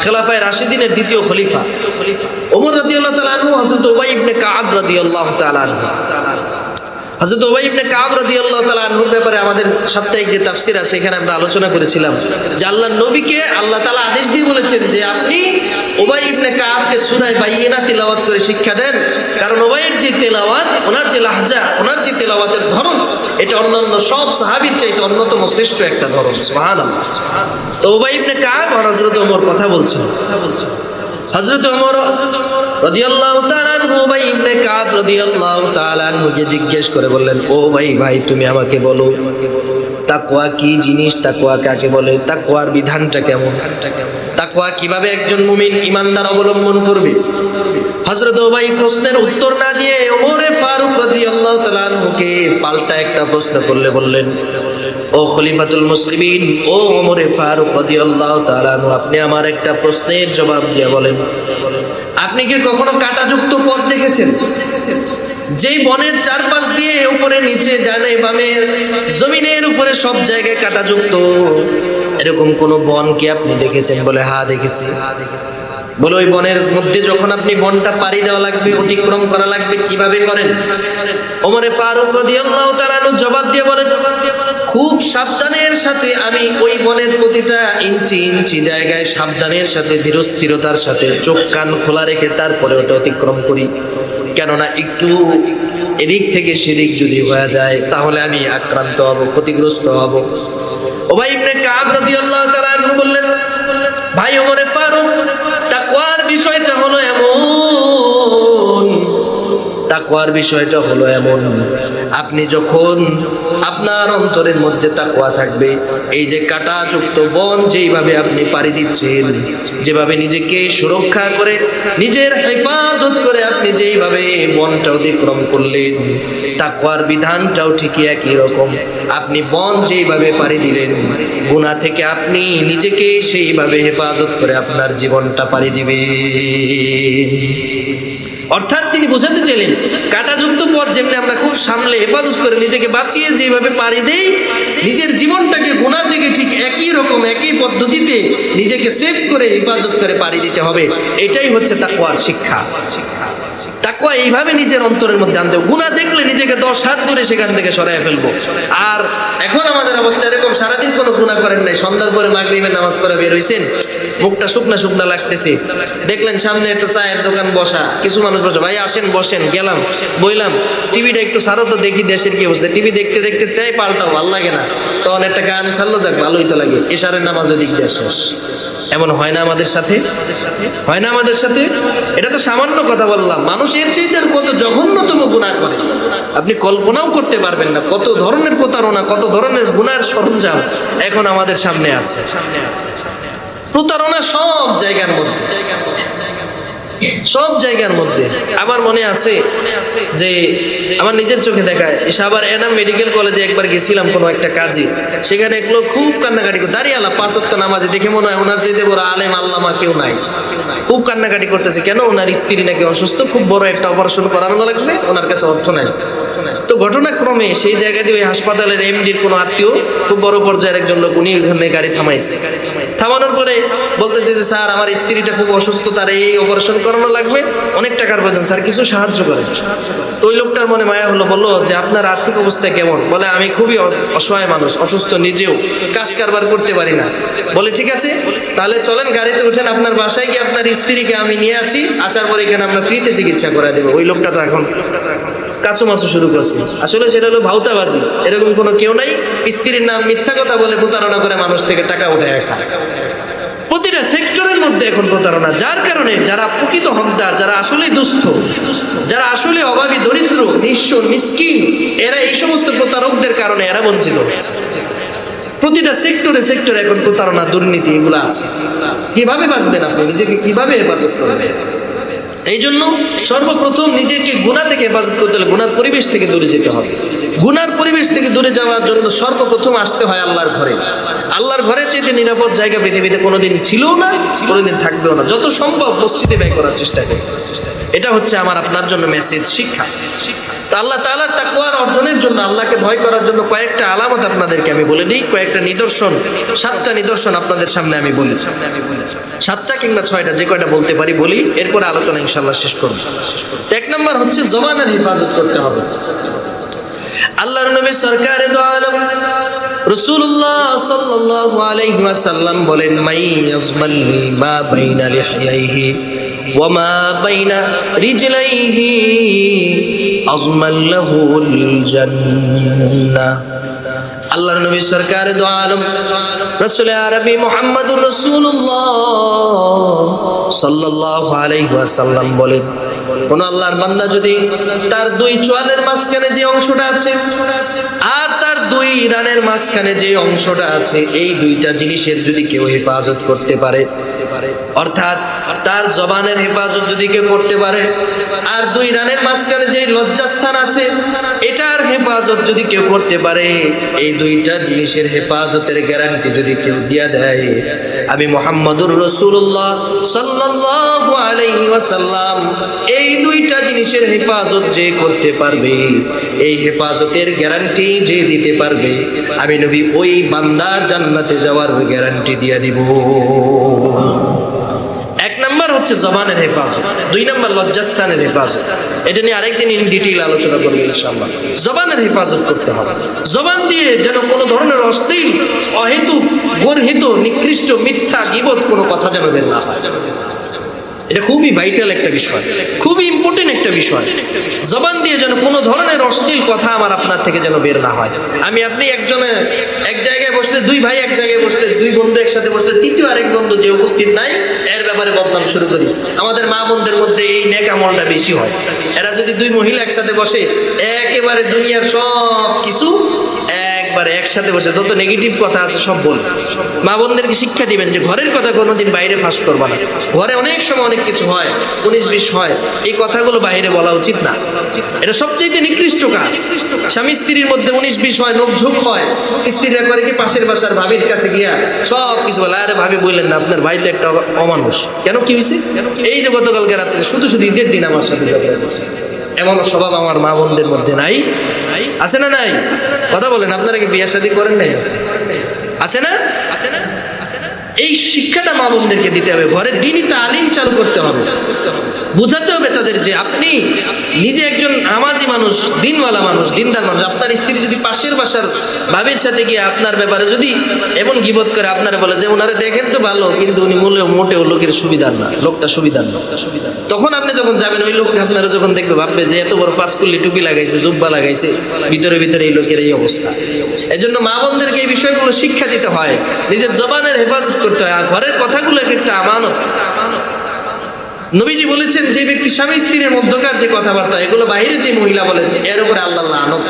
খেলাফায়ে রাশিদিনের দ্বিতীয় খলিফা। ওমর রাদিয়াল্লাহু তাআলা আনহু হযরত উবাই ইবনে কাব রাদিয়াল্লাহু তাআলা আনহু, হযরত উবাই ইবনে কাব রাদিয়াল্লাহু তাআলা আনহুর ব্যাপারে আমাদের সাপ্তাহিক যে তাফসীর আছে এখানে আমরা আলোচনা করেছিলাম যে আল্লাহর নবীকে আল্লাহ তাআলা আদেশ দিয়ে বলেছেন যে আপনি উবাই ইবনে কাবকে সূরা বাইয়িনা তিলাওয়াত করে শিক্ষা দেন, কারণ উবাইয়ের যে তেলাওয়াত, ওনার যে লাহজা, ওনার যে তেলাওয়াতের ধরন, এটা অন্যান্য সব সাহাবীর চাইতে অন্যতম শ্রেষ্ঠ একটা ধরন। সুবহানাল্লাহ। তো উবাই ইবনে কাব আর হযরত ওমর কথা বলছেন। হযরত ওমর রাদিয়াল্লাহু তাআলা আনহু উবাই ইবনে কাব রাদিয়াল্লাহু তাআলা আনহুকে জিজ্ঞেস করে বললেন, ও ভাই তুমি আমাকে বলো তাকওয়া কি জিনিস, তাকওয়া কাকে বলে, তাকওয়ার বিধানটা কেমন, তাকওয়া কিভাবে একজন মুমিন ইমানদার অবলম্বন করবে। হযরত উবাই প্রশ্নের উত্তর না দিয়ে ওমরে ফারুক রাদিয়াল্লাহু তাআলা আনহুকে পাল্টা একটা প্রশ্ন করলে বললেন, ও খলিফাতুল মুসলিমিন, ও ওমরে ফারুক রাদিয়াল্লাহু তাআলা আনহু, আপনি আমার একটা প্রশ্নের জবাব দিয়ে বলেন, আপনি কি কখনো কাঁটাযুক্ত পথ দেখেছেন? যেই বনের চারপাশ দিয়ে উপরে নিচে ডানে বামে জমিনের উপরে সব জায়গায় কাঁটাযুক্ত, এরকম কোন বন কি আপনি দেখেছেন? বলে হ্যাঁ দেখেছি। বলে ওই বনের মধ্যে যখন আপনি বনটা পাড়ি দেওয়া লাগবে, অতিক্রম করা লাগবে, কিভাবে করেন? ওমরে ফারুক রাদিয়াল্লাহু তাআলা আনহু জবাব দিয়ে বলেন, খুব সাবধানের সাথে আমি ওই বনের প্রতিটা ইঞ্চি ইঞ্চি জায়গায় সাবধানের সাথে ধীরস্থিরতার সাথে চোখ কান খোলা রেখে তারপরে ওটা অতিক্রম করি, কেননা একটু এদিক থেকে সেদিক যদি হয়ে যায় তাহলে আমি আক্রান্ত হব, ক্ষতিগ্রস্ত হব। উবাই ইবনে কাব রাদিয়াল্লাহু তাআলা আনহু বললেন, ভাই ওমরে ফারুক, তাকওয়ার বিষয়টা হলো এমন, তাকওয়ার বিষয়টা হলো এমন, আপনি যখন আপনার অন্তরের মধ্যে তাকওয়া থাকবে, এই যে কাঁটাযুক্ত বন যেইভাবে আপনি পাড়ি দিচ্ছেন, যেভাবে নিজেকে সুরক্ষা করে নিজের হেফাজত করে আপনি যেইভাবে বনটা অতিক্রম করলেন, তাকওয়ার বিধানটাও ঠিকই একই রকম। আপনি বন যেইভাবে পাড়ি দিলেন, গুনাহ থেকে আপনি নিজেকে সেইভাবে হেফাজত করে আপনার জীবনটা পাড়ি দিবেন। অর্থাৎ তিনি বোঝাতে চাইলেন, কাঁটাযুক্ত পথ যেমনি আমরা খুব সামলে হেফাজত করে নিজেকে বাঁচিয়ে যেভাবে পাড়ি দেই, নিজের জীবনটাকে গুনাহ থেকে ঠিক একই রকম একই পদ্ধতিতে নিজেকে সেভ করে হেফাজত করে পাড়ি দিতে হবে। এটাই হচ্ছে তাকওয়ার শিক্ষা। তাকওয়া এইভাবে নিজের অন্তরের মধ্যে আনতে হবে। গুনাহ দেখলে নিজেকে 10 হাত ধরে সেখান থেকে সরায় ফেলবো। আর এখন আমাদের অবস্থা এরকম, সারাদিন কোনো গুনাহ করেন নাই, সন্ধ্যার পরে মাগরিবের নামাজ পড়ে বের হইছেন, মুখটা শুকনা শুকনা লাগতেছে, দেখলেন সামনে একটা চায়ের দোকান বসা, কিছু মানুষ বসে, ভাই আসেন বসেন, গেলাম বইলাম, টিভিটা একটু ছাড়ো তো দেখি দেশের কি অবস্থা। টিভি দেখতে দেখতে চাই পাল্টাও, ভালো লাগে না, তখন একটা গান ছাড়লো, যাক ভালোই তো লাগে, এশারের নামাজও দিক দিয়ে শেষ। এমন হয় না আমাদের সাথে? হয় না আমাদের সাথে? এটা তো সামান্য কথা বললাম, মানুষ এর চাইতে কত জঘন্যতম গুনাহ করে আপনি কল্পনাও করতে পারবেন না। কত ধরনের প্রতারণা, কত ধরনের গুনার সরঞ্জাম এখন আমাদের সামনে আছে। প্রতারণা সব জায়গার মধ্যে, সব জায়গার মধ্যে। আমার মনে আছে যে আমার নিজের চোখে দেখায়, সাভার এনাম মেডিকেল কলেজে একবার গেছিলাম কোনো একটা কাজে, সেখানে এক লোক খুব কান্নাকাটি করে, দাঁড়িয়ালা 5 ওয়াক্ত নামাজে, দেখে মনে হয় ওনার চাইতে বড় আলেম আল্লামা কেউ নাই। খুব কান্নাকাটি করতেছে, কেন? ওনার স্ত্রী নাকি অসুস্থ, খুব বড় একটা অপারেশন করানো লাগবে, ওনার কাছে অর্থ নাই। তো ঘটনাক্রমে সেই জায়গাতে ওই হাসপাতালের এমডির কোনো আত্মীয়, খুব বড় পর্যায়ের একজন লোক, উনি ওখানে গাড়ি থামাইছে। থামানোর পরে বলতেছে যে স্যার আমার স্ত্রীটা খুব অসুস্থ, তার এই অপারেশন করানো লাগবে, অনেক টাকার প্রয়োজন, স্যার কিছু সাহায্য করেন। তো ওই লোকটার মনে মায়া হলো, বললো যে আপনার আর্থিক অবস্থা কেমন? বলে আমি খুবই অসহায় মানুষ, অসুস্থ, নিজেও কাজ কারবার করতে পারি না। বলে ঠিক আছে, তাহলে চলেন গাড়িতে উঠেন, আপনার বাসায় গিয়ে আপনার স্ত্রীকে আমি নিয়ে আসি, আসার পরে এখানে আমরা ফ্রিতে চিকিৎসা করে দেবো। ওই লোকটা তো এখন কাছুমাছু শুরু করছে। আসলে সেটা হলো ভাউতাবাজি, এরকম কোনো কেউ নাই। স্ত্রীর নাম মিথ্যা কথা বলে প্রতারণা করে মানুষ থেকে টাকা উঠে খায়। প্রতিটা সেক্টরের মধ্যে এখন প্রতারণা, যার কারণে যারা প্রকৃত হকদার, যারা আসলে দুস্থ, যারা আসলে অভাবী, দরিদ্র, নিঃস্ব, মিসকিন, এরা এই সমস্ত প্রতারকদের কারণে এরা বঞ্চিত হচ্ছে। প্রতিটা সেক্টরে সেক্টরে এখন প্রতারণা, দুর্নীতি এগুলো আছে। কিভাবে বাঁচবেন আপনি, নিজেকে কিভাবে হেফাজত করবেন? এই জন্য সর্বপ্রথম নিজেকে গুনাহ থেকে হেফাজত করতে হলে গুনার পরিবেশ থেকে দূরে যেতে হবে। গুনার পরিবেশ থেকে দূরে যাওয়ার জন্য সর্বপ্রথম আসতে হয় আল্লাহর ঘরে। আল্লাহর ঘরের চাইতে নিরাপদ জায়গা পৃথিবীতে কোনোদিন ছিল না, কোনোদিন থাকবেও না। যত সম্ভব মসজিদে ব্যয় করার চেষ্টা করি। এটা হচ্ছে আমার আপনার জন্য মেসেজ, শিক্ষা। তো আল্লাহ তাআলার তাকওয়ার অর্জনের জন্য, আল্লাহকে ভয় করার জন্য কয়েকটা আলামত আপনাদেরকে আমি বলে দিই, কয়েকটা নিদর্শন, 7টা নিদর্শন আপনাদের সামনে আমি বলি। 7টা কিংবা 6টা, যে কয়টা বলতে পারি বলি, এরপরে আলোচনা ইনশাআল্লাহ শেষ করব। 1 নম্বর হচ্ছে জবানের হেফাজত করতে হবে। আল্লাহর নবী সরকারে দো আলম রাসূলুল্লাহ সাল্লাল্লাহু আলাইহি ওয়াসাল্লাম বলেন, মাই ইয়াজমাল্লি মা বাইনা লিহইহি ওয়া মা বাইনা রিজলাইহি আজমাল্লাহুল জান্নাহ। আল্লাহর নবী সরকারে দো আলম রাসূল আরবি মুহাম্মদুর রাসূলুল্লাহ সাল্লাল্লাহু আলাইহি ওয়াসাল্লাম বলেন, কোন আল্লাহর বান্দা যদি তার 2 চোয়ালের মাঝখানে যে অংশটা আছে আর তার 2 রানের মাঝখানে যে অংশটা আছে, এই 2টা জিনিসের যদি কেউ হেফাজত করতে পারে, অর্থাৎ তার জবানের হেফাজত যদি কেউ করতে পারে, আর 2 রানের মাঝখানে যে লজ্জাস্থান আছে এটার হেফাজত যদি কেউ করতে পারে, এই 2টা জিনিসের হেফাজতের গ্যারান্টি যদি কেউ দিয়া দেয়, আমি মুহাম্মদুর রাসূলুল্লাহ সাল্লাল্লাহু আলাইহি ওয়াসাল্লাম এই 2টা জিনিসের হেফাজত যে করতে পারবে, এই হেফাজতের গ্যারান্টি যে দিতে পারবে, আমি নবী ওই বান্দার জান্নাতে যাওয়ার গ্যারান্টি দিয়া দিব। 1 নাম্বার হচ্ছে জবানের হেফাজত, 2 নাম্বার লজ্জাস্থানের হেফাজত। এটা নিয়ে আরেকদিন ইন ডিটেইল আলোচনা করব ইনশাআল্লাহ। জবানের হেফাজত করতে হবে। জবান দিয়ে যেন কোনো ধরনের অশ্লীল, অহেতুক, গর্হিত, নিকৃষ্ট, মিথ্যা, গীবত কোনো কথা যেন বের না হয়। এটা খুবই ভাইটাল একটা বিষয়, খুবই ইম্পর্টেন্ট একটা বিষয়। জবান দিয়ে যেন কোনো ধরনের অশ্লীল কথা আমার আপনার থেকে যেন বের না হয়। আমি আপনি একজনে এক জায়গায় বসলে, 2 ভাই এক জায়গায় বসলে, 2 বন্ধু একসাথে বসলে, তৃতীয় আরেক বন্ধু যে উপস্থিত নাই এর ব্যাপারে বদনাম শুরু করি। আমাদের মা বোনদের মধ্যে এই নেক আমলটা বেশি হয়। এরা যদি 2 মহিলা একসাথে বসে, একেবারে দুনিয়ার সব কিছু একবারে একসাথে বসে যত নেগেটিভ কথা আছে সব বলবে। মা বোনদেরকে শিক্ষা দিবেন যে ঘরের কথা কোনোদিন বাইরে ফাঁস করবা না। ঘরে অনেক সময় অনেক কিছু হয়, 19-20 হয়, এই কথাগুলো বাইরে বলা উচিত না। এটা সবচেয়ে নিকৃষ্ট কাজ। স্বামী স্ত্রীর মধ্যে 19-20 হয়, নোকঝোঁক হয়, স্ত্রীরা করে কি পাশের বাসার ভাবির কাছে গিয়া সব কিছু বলে, আরে ভাবি বললেন না, আপনার ভাই তো একটা অমানুষ। কেন, কি হয়েছে? এই যে গতকালকে রাত্রে শুধু শুধু ঈদের দিন আমার সাথে এমন স্বভাব আমার মা বোনদের মধ্যে নাই? আছে না নাই? কথা বলেন, আপনারা কি বিয়ে শাদী করেন নাই? আছে না? এই শিক্ষাটা মা বোনদেরকে দিতে হবে। ঘরে দ্বীনি তালিম চালু করতে হবে, বুঝাতে হবে তাদের যে আপনি নিজে একজন নামাজি মানুষ, দিনওয়ালা মানুষ, দিনদার মানুষ। আপনার স্ত্রী যদি পাশের বাসার ভাবির সাথে গিয়ে আপনার ব্যাপারে যদি এমন গীবত করে, আপনারা বলে যে ওনারে দেখেন তো ভালো, কিন্তু উনি মোটেও লোকের সুবিধার না, লোকটা সুবিধার না, তখন আপনি যখন যাবেন ওই লোক আপনারা যখন দেখবে ভাববে যে এত বড় পাঁচকুল্লি টুপি লাগাইছে, জুব্বা লাগাইছে, ভিতরে ভিতরে এই লোকের এই অবস্থা। এজন্য মা বোনদেরকে এই বিষয়গুলো শিক্ষা দিতে হয়, নিজের জবানের হেফাজত করতে হয়। আর ঘরের কথাগুলো একটা আমানত। নবীজি বলেছেন, যে ব্যক্তি স্বামী স্ত্রীর মধ্যকার যে কথাবার্তা এগুলো বাইরে যে মহিলা বলে, এর উপরে আল্লাহ লানত।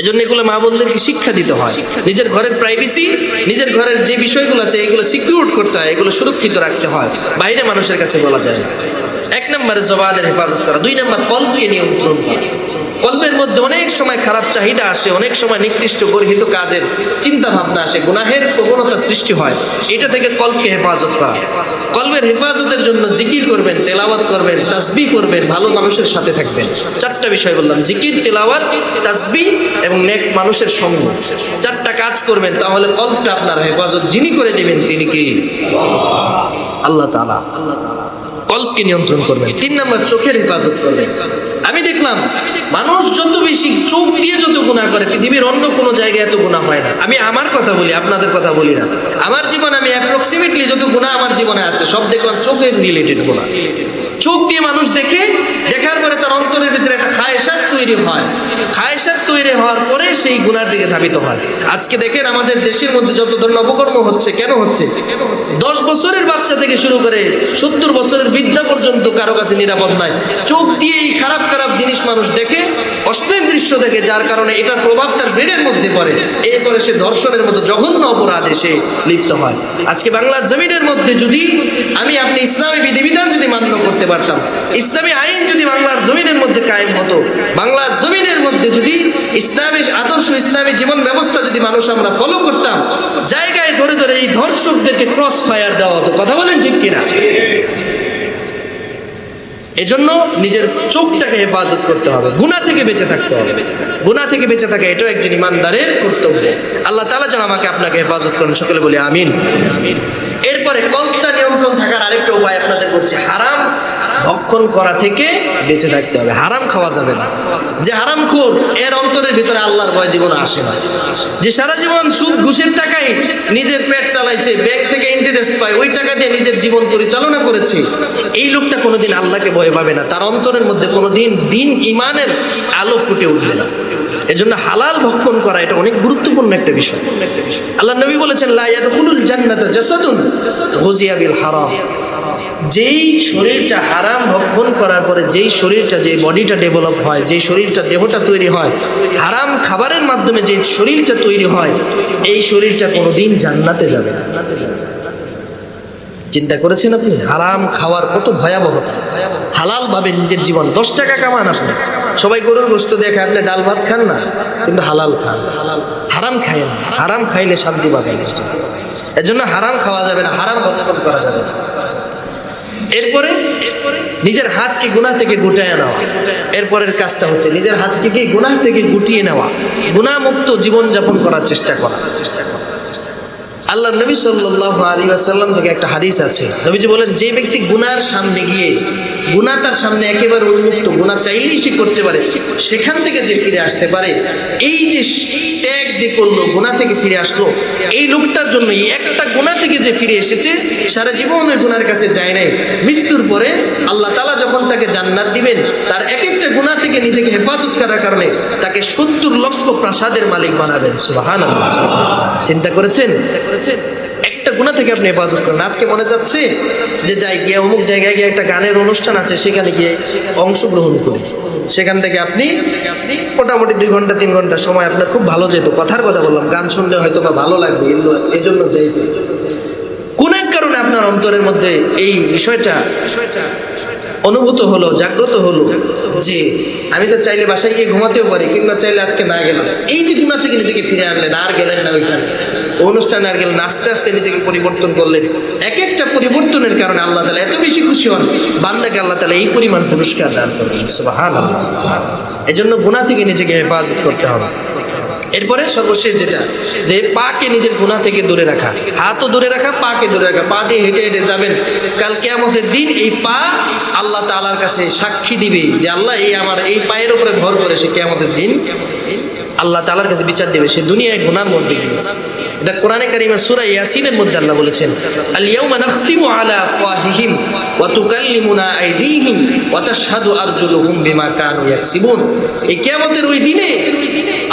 এজন্য এগুলো মা বোনদেরকে শিক্ষা দিতে হয়। নিজের ঘরের প্রাইভেসি, নিজের ঘরের যে বিষয়গুলো আছে এগুলো সিকিউর করতে হয়, এগুলো সুরক্ষিত রাখতে হয়, বাইরে মানুষের কাছে বলা যায়। 1 নম্বরে জবানের হেফাজত করা। 2 নম্বর কলবকে নিয়ন্ত্রণ করা। কলবের মধ্যে অনেক সময় খারাপ চাহিদা আসে, অনেক সময় নিকৃষ্ট গর্হিত কাজের চিন্তা ভাবনা আসে, গুনাহের প্রবণতা সৃষ্টি হয়। এটা থেকে কলবকে হেফাজত করা। কলবের হেফাজতের জন্য জিকির করবেন, তেলাওয়াত করবেন, তাসবিহ করবেন, ভালো মানুষের সাথে থাকবেন। 4টা বিষয় বললাম, জিকির, তেলাওয়াত, তাসবিহ এবং নেক মানুষের সঙ্গ। 4টা কাজ করবেন, তাহলে কলবটা আপনার হেফাজত যিনি করে দিবেন তিনি কি? আল্লাহ তাআলা। কলবকে নিয়ন্ত্রণ করবেন। 3 নম্বর চোখের হেফাজত করবেন। আমি দেখলাম মানুষ যত বেশি চোখ দিয়ে যত গুনাহ করে, পৃথিবীর অন্য কোনো জায়গায় এত গুনাহ হয় না। আমি আমার কথা বলি, আপনাদের কথা বলি না। আমার জীবনে আমি অ্যাপ্রক্সিমেটলি যত গুনাহ আমার জীবনে আছে সব দেখলাম চোখের রিলেটেড গুনাহ। চোখ দিয়ে মানুষ দেখে, দেখার পরে তার অন্তরের ভিতরে একটা খায়েশাত তৈরি হয়। খায়েশাত তৈরি হওয়ার পরে সেই গুনার দিকে ধাবিত হয়। আজকে দেখেন আমাদের দেশের মধ্যে যত ধরনের অপকর্ম হচ্ছে, কেন হচ্ছে? 10 বছরের বাচ্চা থেকে শুরু করে 70 বছরের বৃদ্ধা পর্যন্ত কারো কাছে নিরাপদ নাই। চোখ দিয়ে এই খারাপ খারাপ জিনিস মানুষ দেখে, অশ্লীল দৃশ্য দেখে, যার কারণে এটার প্রভাব তার ব্রেনের মধ্যে পড়ে। এরপরে সে ধর্ষণের মতো জঘন্য অপরাধে সে লিপ্ত হয়। আজকে বাংলার জমিনের মধ্যে যদি আপনি ইসলামী বিধিবিধান যদি মান্য করতে পারতাম, ইসলামী আইন যদি বাংলার জমিনের মধ্যে কায়েম হতো, বাংলার জমিনের মধ্যে যদি ইসলামী আদর্শ, ইসলামী জীবন ব্যবস্থা যদি মানুষ আমরা ফলো করতাম, জায়গায় ধরে ধরে এই ধর্ষকদেরকে ক্রস ফায়ার দেওয়া হতো। কথা বলেন ঠিক কিনা? এজন্য নিজের চোখটাকে হেফাজত করতে হবে, গুনাহ থেকে বেঁচে থাকতে হবে। গুনাহ থেকে বেঁচে থাকা এটাও একজন ইমানদারের কর্তব্য। আল্লাহ তাআলা যেন আমাকে আপনাকে হেফাজত করেন, সকলে বলি আমিন। এরপরে কল্পটা নিয়ন্ত্রণ থাকার আরেকটা উপায় আপনাদের বলছি, হারাম ভক্ষণ করা থেকে বেঁচে থাকতে হবে। হারাম খাওয়া যাবে না। যে হারামখোর, এর অন্তরের ভিতরে আল্লাহর ভয় জীবনে আসে না। যে সারা জীবন সুদ ঘুষের টাকায় নিজের পেট চালাইছে, ব্যাংক থেকে ইন্টারেস্ট পায়, ওই টাকা দিয়ে নিজের জীবন পরিচালনা করেছে, এই লোকটা কোনোদিন আল্লাহকে ভয় পাবে না। তার অন্তরের মধ্যে কোনোদিন দিন ইমানের আলো ফুটে উঠবে না। এজন্য হালাল ভক্ষণ করা এটা অনেক গুরুত্বপূর্ণ একটা বিষয়। আল্লাহ নবী বলেছেন, লা ইয়াদখুলুল জান্নাতা জাসাদুন গুযিয়া বিল হারাম। যেই শরীরটা হারাম ভক্ষণ করার পরে যেই শরীরটা, যে বডিটা ডেভেলপ হয়, যেই শরীরটা, দেহটা তৈরি হয় হারাম খাবারের মাধ্যমে, যে শরীরটা তৈরি হয়, এই শরীরটা কোনোদিন জান্নাতে যাবে না। চিন্তা করেছেন আপনি হারাম খাওয়ার কত ভয়াবহতা? হালাল ভাবে নিজের জীবন, 10 টাকা কামান আপনি, সবাই গরুর গোশত দিয়ে খায়, আপনি ডাল ভাত খান না, কিন্তু হালাল খান। হারাম খায়েন, হারাম খাইলে শান্তি পাবেন। এজন্য হারাম খাওয়া যাবে না, হারাম ভক্ষণ করা যাবে না। এরপরে নিজের হাতকে গুনাহ থেকে গুটায় নেওয়া। এরপরের কাজটা হচ্ছে নিজের হাতকে গুনাহ থেকে গুটিয়ে নেওয়া, গুনাহ মুক্ত জীবন যাপন করার চেষ্টা করা। আল্লাহ নবী সাল্লাল্লাহু আলাইহি ওয়াসাল্লাম থেকে একটা হাদিস আছে, নবীজি বলেন, যে ব্যক্তি গুনার সামনে গিয়ে, গুনাহ তার সামনে একেবারে উন্মুক্ত, গুনাহ চাইলেই সে করতে পারে, সেখান থেকে যে ফিরে আসতে পারে, এই যে ত্যাগ যে করলো, গুনাহ থেকে ফিরে আসলো, এই লোকটার জন্য এই একটা গুনাহ থেকে যে ফিরে এসেছে, সারা জীবনের গুনার কাছে যায় নাই, মৃত্যুর পরে আল্লাহ তাআলা যখন তাকে জান্নাত দিবেন, তার এক একটা গুনাহ থেকে নিজেকে হেফাজত করার কারণে তাকে 70 লক্ষ প্রাসাদের মালিক বানাবেন। সুবহানাল্লাহ। চিন্তা করেছেন? একটা গুনাহ থেকে আপনি হেফাজত করেন। আজকে মনে যাচ্ছে যে যাই গিয়ে অমুক জায়গায় গিয়ে একটা গানের অনুষ্ঠান আছে, সেখানে গিয়ে অংশগ্রহণ করি, সেখান থেকে আপনি মোটামুটি 2 ঘন্টা 3 ঘন্টা সময় আপনার খুব ভালো যেত। কথার কথা বললাম, গান শুনলে হয়তো বা ভালো লাগবে, এই জন্য যাই। কোন এক কারণে আপনার অন্তরের মধ্যে এই বিষয়টা অনুভূত হলো, জাগ্রত হলো যে আমি তো চাইলে বাসায় গিয়ে ঘুমাতেও পারি, কিংবা চাইলে আজকে না গেলাম। এই যে গুনাহ থেকে নিজেকে ফিরে আনলেন, আর গেলেন না ওইখানে অনুষ্ঠানে, আর গেলেন, আস্তে আস্তে নিজেকে পরিবর্তন করলেন। এক একটা পরিবর্তনের কারণে আল্লাহ তাআলা এত বেশি খুশি হন, বান্দাকে আল্লাহ তাআলা এই পরিমাণ পুরস্কার দান করেন। সুবহানাল্লাহ। এজন্য গুনাহ থেকে নিজেকে হেফাজত করতে হবে। এরপরে সর্বশেষ যেটা, যে পাকে নিজের গুনাহ থেকে দূরে রাখা, হাতও দূরে রাখা, পাকে দূরে রাখা। পা দিয়ে হেঁটে হেঁটে যাবেন, কাল কিয়ামতের দিন এই পা আল্লাহ তাআলার কাছে সাক্ষী দিবে যে আল্লাহ, এই আমার এই পায়ের উপরে ভর করে সে কিয়ামতের দিন আল্লাহ তাআলার কাছে বিচার দেবে, সে দুনিয়ায় গুনার মধ্যে গিয়েছে। এটা কোরআনে কারিমে সূরা ইয়াসিনের মধ্যে আল্লাহ বলেছেন, আল ইয়াউমা নাখতিমু আলা আফওয়াহিহিম ওয়া তুকাল্লিমুনা আইদিহিম ওয়া তাশহাদু আরজুলুহুম বিমা কানু ইয়াকসিবুন। এই কিয়ামতের ওই দিনে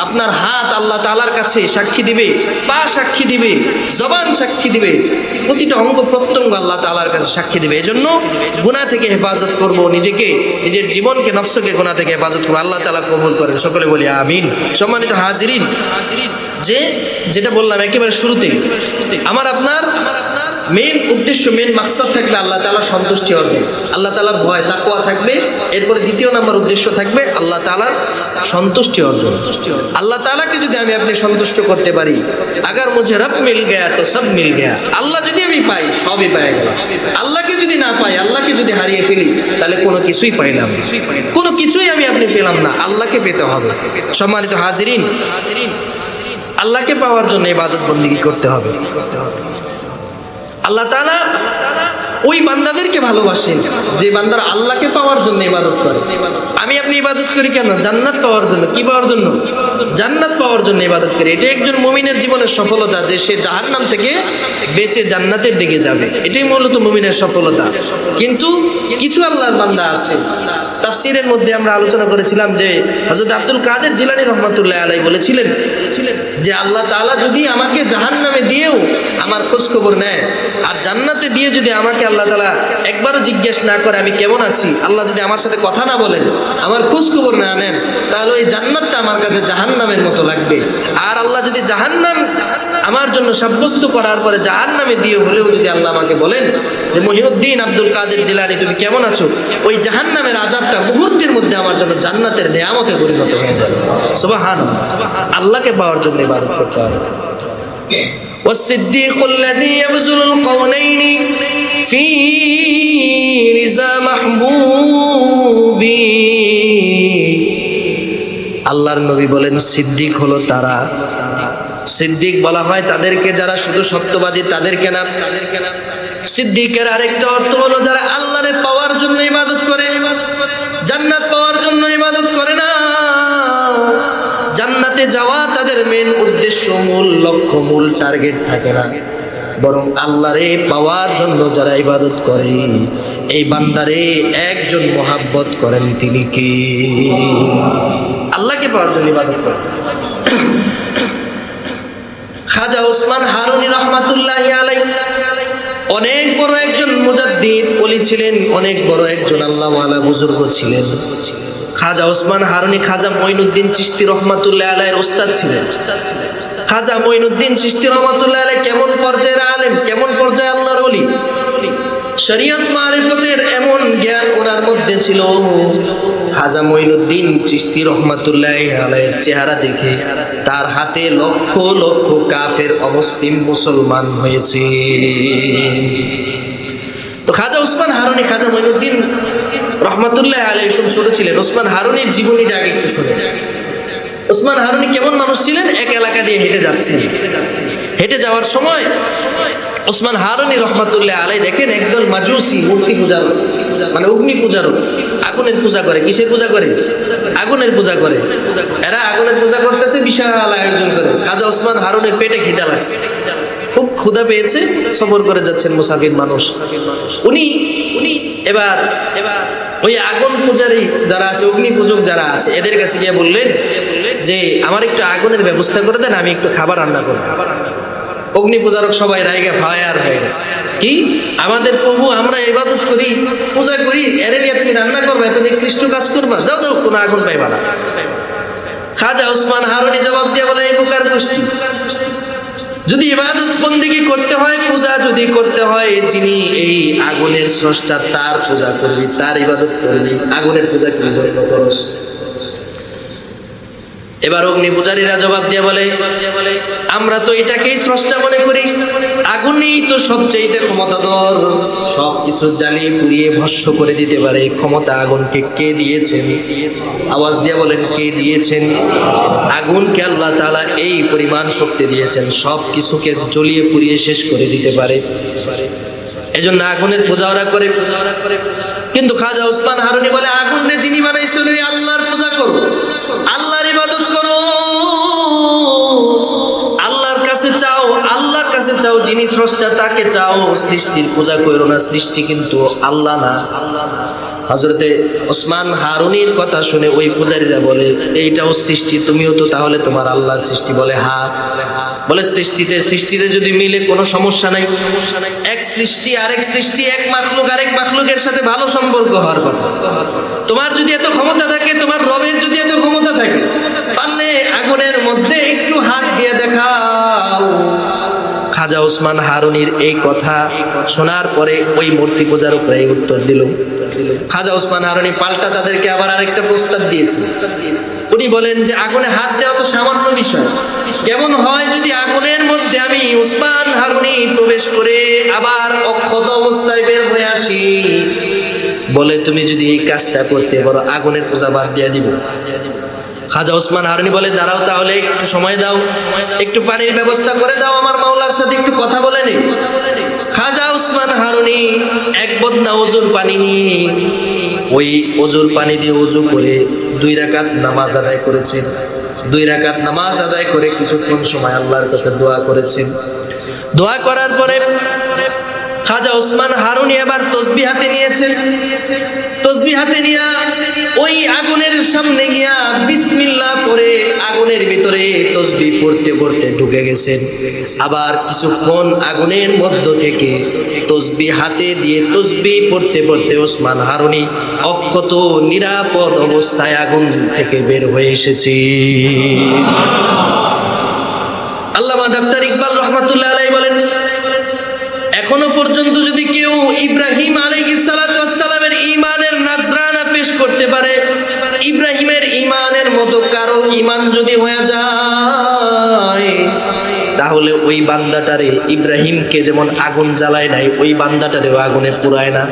আপনার হাত আল্লাহ তাআলার কাছে সাক্ষী দিবে, পা সাক্ষী দিবে, জবান সাক্ষী দিবে, প্রতিটা অঙ্গ প্রত্যঙ্গ আল্লাহ তাআলার কাছে সাক্ষী দিবে। এজন্য গুনাহ থেকে হেফাজত করব, নিজেকে, নিজের জীবনকে, নফসকে গুনাহ থেকে হেফাজত করব। আল্লাহ তাআলা কবুল করেন, সকলে বলি আমিন। সম্মানিত হাজিরিন, যেটা বললাম একেবারে শুরুতে, আমার আপনার মেন উদ্দেশ্য, মেন মাকসাদ থাকবে আল্লাহ তাআলা সন্তুষ্টি অর্জন, আল্লাহ তাআলার ভয়, তাকওয়া থাকবে। এরপরে দ্বিতীয় নম্বর উদ্দেশ্য থাকবে আল্লাহ তাআলার সন্তুষ্টি অর্জন। আল্লাহ তাআলাকে যদি আমি আপনি সন্তুষ্ট করতে পারি, আগার মুঝে রব মিল গয়া তো সব মিল গয়া। আল্লাহ যদি আমি পাই, সবই পেয়ে গেলাম। আল্লাহকে যদি না পাই, আল্লাহকে যদি হারিয়ে ফেলি, তাহলে কোনো কিছুই পাইলাম, কোনো কিছুই আমি আপনি পেলাম না। আল্লাহকে পেতে হবে। সম্মানিত হাজিরিন, আল্লাহকে পাওয়ার জন্য ইবাদত বন্দেগী করতে হবে। আল্লাহ তাআলা ওই বান্দাদেরকে ভালোবাসেন যে বান্দারা আল্লাহকে পাওয়ার জন্য ইবাদত করে। আমি আপনি ইবাদত করি কেন? জান্নাত পাওয়ার জন্য। কি পাওয়ার জন্য? জান্নাত পাওয়ার পাওয়ার জন্য ইবাদত করি। এটা একজন মুমিনের জীবনের সফলতা, যে সে জাহান্নাম থেকে বেঁচে জান্নাতের দিকে যাবে, এটাই মূলত মুমিনের সফলতা। কিন্তু কিছু আল্লাহর বান্দা আছে, তাফসীরের মধ্যে আমরা আলোচনা করেছিলাম যে হযরত আব্দুল কাদের জিলানী রাহমাতুল্লাহ আলাইহি বলেছিলেন যে আল্লাহ তাআলা যদি আমাকে জাহান্নামে দিয়েও আমার খোঁজ খবর নেয়, আর জান্নাতে দিয়ে যদি আমাকে আল্লাহ তাআলা একবারও জিজ্ঞেস না করে আমি কেমন আছি, আল্লাহ যদি আমার সাথে কথা না বলেন, আমার খোঁজ খবর না নেন, তাহলে ওই জান্নাতটা আমার কাছে জাহান্নামের মতো লাগবে। আর আল্লাহ যদি জাহান্নাম আমার জন্য সাব্যস্ত করার পরে জাহান্নামে দিয়ে হলেও যদি আল্লাহ আমাকে বলেন যে মহিউদ্দিন আব্দুল কাদের জিলানী তুমি কেমন আছো, ওই জাহান্নামের আযাবটা মুহূর্তের মধ্যে আমার জন্য জান্নাতের নেয়ামতে পরিণত হয়ে যাবে। সুবহানাল্লাহ। আল্লাহকে পাওয়ার জন্য ইবাদত করতে হবে। والصديق الذي يبذل القولين في رضا محبوبي। আল্লাহর নবী বলেন সিদ্দিক হলো তারা, সিদ্দিক বলা হয় তাদেরকে যারা শুধু সত্যবাদী তাদেরকে না। সিদ্দিকের আরেকটা অর্থ হলো যারা আল্লাহরে পাওয়ার জন্য ইবাদত করে, জান্নাত পাওয়ার জন্য ইবাদত করে না। জান্নাতে যাওয়া তাদের মেন উদ্দেশ্য, মূল লক্ষ্য, মূল টার্গেট থাকে না, বরং আল্লাহরে পাওয়ার জন্য যারা ইবাদত করে, এই বান্দারে একজন মোহাব্বত করেন, তিনি কি? আল্লাহকে পাওয়ার জন্য ইবাদত করে। খাজা ওসমান হারুনি রাহমাতুল্লাহি আলাইহি অনেক বড় একজন মুজাদ্দিদ ওলি ছিলেন, অনেক বড় একজন আল্লাহওয়ালা বুজুর্গ ছিলেন। খাজা ওসমান হারুনি খাজা মঈনুদ্দিন চিশতি রাহমাতুল্লাহি আলাইহির উস্তাদ ছিলেন। খাজা মঈনুদ্দিন চিশতি রাহমাতুল্লাহি আলাইহি কেমন পর্যায়ের আলেম, কেমন পর্যায়ে আল্লাহর ওলি, শরীয়ত মারিফতের এমন জ্ঞান ওনার মধ্যে ছিল। খাজা মঈনুদ্দিন চিশতি রাহমাতুল্লাহি আলাইহির চেহারা দেখে তার হাতে লক্ষ লক্ষ কাফের অমুসলিম মুসলমান হয়েছে। তো খাজা ওসমান হারুনি, খাজা মঈনুদ্দিন রাহমাতুল্লাহি আলাইহি ছোট ছিলেন। ওসমান হারুনির জীবনীটা আগে একটু শুনে। ওসমান হারুনি কেমন মানুষ ছিলেন? এক এলাকা দিয়ে হেঁটে যাচ্ছেন, হেঁটে যাওয়ার সময় ওসমান হারুনি রাহমাতুল্লাহি আলাইহি দেখেন একদল মাজুসি, মূর্তি পূজারক, মানে অগ্নি পূজারক, আগুনের পূজা করে। কিসের পূজা করে? আগুনের পূজা করে। এরা আগুনের পূজা করতেছে, বিশাল আয়োজন করে। খাজা ওসমান হারুনের পেটে খিদা লাগছে, খুব ক্ষুধা পেয়েছে, সফর করে যাচ্ছেন মুসাফির মানুষ। উনি এবার ওই আগুন পূজারী যারা আছে, অগ্নি পূজক যারা আছে, এদের কাছে গিয়ে বললেন যে আমার একটু আগুনের ব্যবস্থা করে দেন, আমি একটু খাবার রান্না করব। অগ্নি পূজারক সবাই রাইগা ফায়ার হয়ে গেছে। কি আমাদের প্রভু, আমরা ইবাদত করি, পূজা করি, এর নিয়ে তুমি রান্না করবে, এত নিকৃষ্ট কাজ করবা, যাও যাও, কোনো আগুন পাইবা না। খাজা ওসমান হারুনি জবাব দিয়ে বলে এই প্রকার গোষ্ঠী, যদি ইবাদত বন্দেগী করতে হয়, পূজা যদি করতে হয়, যিনি এই আগুনের স্রষ্টা তার পূজা করবি, তার ইবাদত করবি, আগুনের পূজা কি জন্য করস? এবার অগ্নি পূজারীরা জবাব দিয়ে বলে আমরা তো এটাকেই স্রষ্টা মনে করি, আগুনেই তো সবচেয়ে ক্ষমতাধর, সবকিছু জ্বালিয়ে পুড়িয়ে ভস্ম করে দিতে পারে, ক্ষমতা আগুনকে কে দিয়েছেন? আওয়াজ দিয়ে বলেন কে দিয়েছেন? আগুনকে আল্লাহ তাআলা এই পরিমাণ শক্তি দিয়েছেন, সব কিছুকে জ্বলিয়ে পুড়িয়ে শেষ করে দিতে পারে। এজন্য আগুনের পূজা ওরা করে। কিন্তু খাজা ওসমান হারুনি বলে আগুনকে যিনি বানাইছেন ওই আল্লাহর পূজা করো, আল্লাহর ইবাদত করো, আল্লাহর কাছে চাও, আল্লাহর কাছে চাও, যিনি স্রষ্টা তাকে চাও, সৃষ্টির পূজা করো না, সৃষ্টি কিন্তু আল্লাহ না। হযরতে ওসমান হারুনির কথা শুনে ওই পূজারীরা বলে এইটাও সৃষ্টি, তুমিও তো তাহলে তোমার আল্লাহর সৃষ্টি? বলে হ্যাঁ। বলে সৃষ্টিতে যদি মিলে কোনো সমস্যা নাই, এক সৃষ্টি আরেক সৃষ্টি, এক মাখলুক আরেক মাখলুকের সাথে ভালো সম্পর্ক হওয়ার কথা। তোমার যদি এত ক্ষমতা থাকে, তোমার রবের যদি এত ক্ষমতা থাকে, তাহলে আগুনের মধ্যে একটু হাত দিয়ে দেখাও। খাজা ওসমান হারুনির এই কথা শোনার পরে ওই মূর্তি পূজারকরা এই উত্তর দিল। খাজা ওসমান হারুনি পাল্টা তাদেরকে আবার আরেকটা প্রস্তাব দিয়েছে। উনি বলেন যে আগুনে হাত দেওয়া তো সামান্য বিষয়, কেমন হয় যদি আগুনের মধ্যে আমি ওসমান হারুনি প্রবেশ করে আবার অক্ষত অবস্থায় বের হয়ে আসি? বলে তুমি যদি এই কাজটা করতে পারো, আগুনের পূজা বাদ দিয়ে দিব। খাজা ওসমান হারুনি বলে দাঁড়াও, তাহলে একটু সময় দাও, একটু পানির ব্যবস্থা করে দাও, আমার মাওলার সাথে একটু কথা বলে নি। খাজা ওসমান হারুনি এক বদনা ওজুর পানি নিয়ে ওই ওজুর পানি দিয়ে ওযু করে 2 রাকাত নামাজ আদায় করেছেন। 2 রাকাত নামাজ আদায় করে কিছুক্ষণ সময় আল্লাহর কাছে দোয়া করেছেন। দোয়া করার পরে খাজা ওসমান হারুনি এবার তসবিহ হাতে নিয়েছেন। তসবিহ হাতে নিয়ে ওই আগুনের সামনে গিয়া বিসমিল্লাহ পড়ে আগুনের ভিতরে তসবিহ পড়তে পড়তে ঢুকে গেছেন। আবার কিছুক্ষণ আগুনের মধ্য থেকে তসবিহ হাতে দিয়ে তসবিহ পড়তে পড়তে ওসমান হারুনি অক্ষত নিরাপদ অবস্থায় আগুন থেকে বের হয়ে এসেছে। আল্লামা ডাক্তার ইকবাল রহমাতুল্লাহ আলাইহি বলেন, এখনো পর্যন্ত যদি কেউ ইব্রাহিম আলাইহিস সালাতু ওয়াস সালামের ঈমানের নাজরানা পেশ করতে পারে, ইব্রাহিমের ঈমানের মতো কারো ঈমান যদি হয়ে যায়, তাহলে ওই বান্দাটারে ইব্রাহিমকে যেমন আগুন জ্বালায় নাই, ওই বান্দাটারেও আগুনে পুরায় না।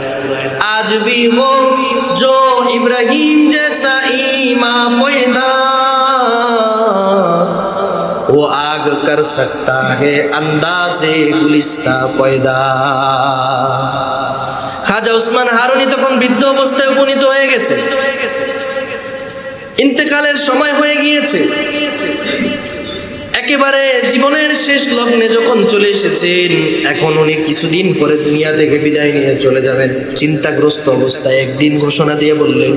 আজ ভি হো জো ইব্রাহিম জैसा ईमान पैदा वो आग कर सकता है अंदाज़े गुलिस्ता पैदा। খাজা ওসমান হারুনি তখন বৃদ্ধ অবস্থায় উপনীত হয়ে গেছে, ইন্তেকালের সময় হয়ে গিয়েছে। একেবারে জীবনের শেষ লগ্নে যখন চলে এসেছেন, এখন উনি কিছুদিন পরে দুনিয়া থেকে বিদায় নিয়ে চলে যাবেন। চিন্তাগ্রস্ত অবস্থায় একদিন ঘোষণা দিয়ে বললেন,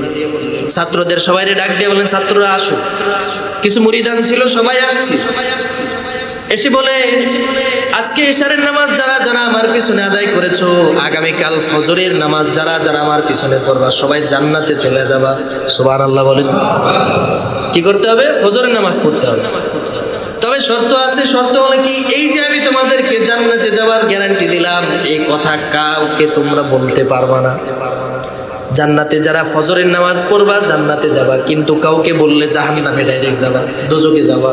ছাত্রদের সবাইরে ডাক দিয়ে বলেন, ছাত্ররা আসো। কিছু মুরিদান ছিল, সবাই আসছে। এসে বলে, আজকে ইশারের নামাজ যারা যারা আমার পিছনে আদায় করেছো, আগামীকাল ফজরের নামাজ যারা যারা আমার পিছনে পড়বা, সবাই জান্নাতে চলে যাবা। সুবহানাল্লাহ বলেন। কি করতে হবে? ফজরের নামাজ পড়তে হবে। তবে শর্ত আছে। শর্ত হলো কি, এই যে আমি তোমাদেরকে জান্নাতে যাওয়ার গ্যারান্টি দিলাম, এই কথা কাউকে তোমরা বলতে পারবা না। জান্নাতে যারা ফজরের নামাজ পড়বা জান্নাতে যাবা, কিন্তু কাউকে বললে জাহান্নামে ডাইরেক্ট যাবা, দোজখে যাবা।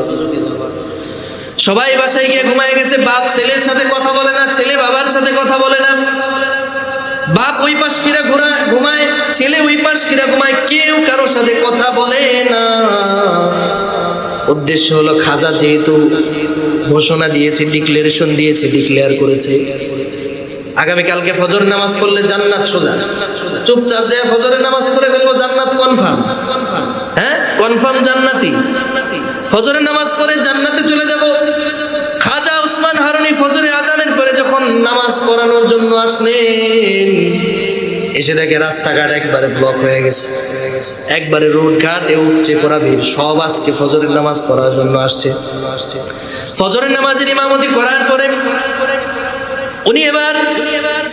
সবাই বাসায় গিয়ে ঘুমায় গেছে। বাপ ছেলের সাথে কথা বলে না, ছেলে বাবার সাথে কথা বলে না। বাপ ওই পাশ ফিরে ঘুমায়, ছেলে ওই পাশ ফিরে ঘুমায়, কেউ কারোর সাথে কথা বলে না। উদ্দেশ্য হলো, খাজা যেহেতু ঘোষণা দিয়েছে, ডিক্লারেশন দিয়েছে, ডিক্লেয়ার করেছে, আগামীকালকে ফজর নামাজ পড়লে জান্নাত সোজা। চুপচাপ যায় ফজরের নামাজ পড়ে ফেলবো, জান্নাত কনফার্ম। হ্যাঁ, কনফার্ম জান্নাতি। ফজরের নামাজ পড়ে জান্নাতে চলে যাব। খাজা ওসমান হারুনি ফজরে আজানের পরে যখন নামাজ পড়ানোর জন্য আসলেন, এসে দেখে রাস্তাঘাট একবারে ব্লক হয়ে গেছে। একবারে রোড ঘাটে উপচে পড়া ভিড়। সব আজকে ফজরের নামাজ পড়ার জন্য আসছে। ফজরের নামাজের ইমামতি করার পরে উনি এবার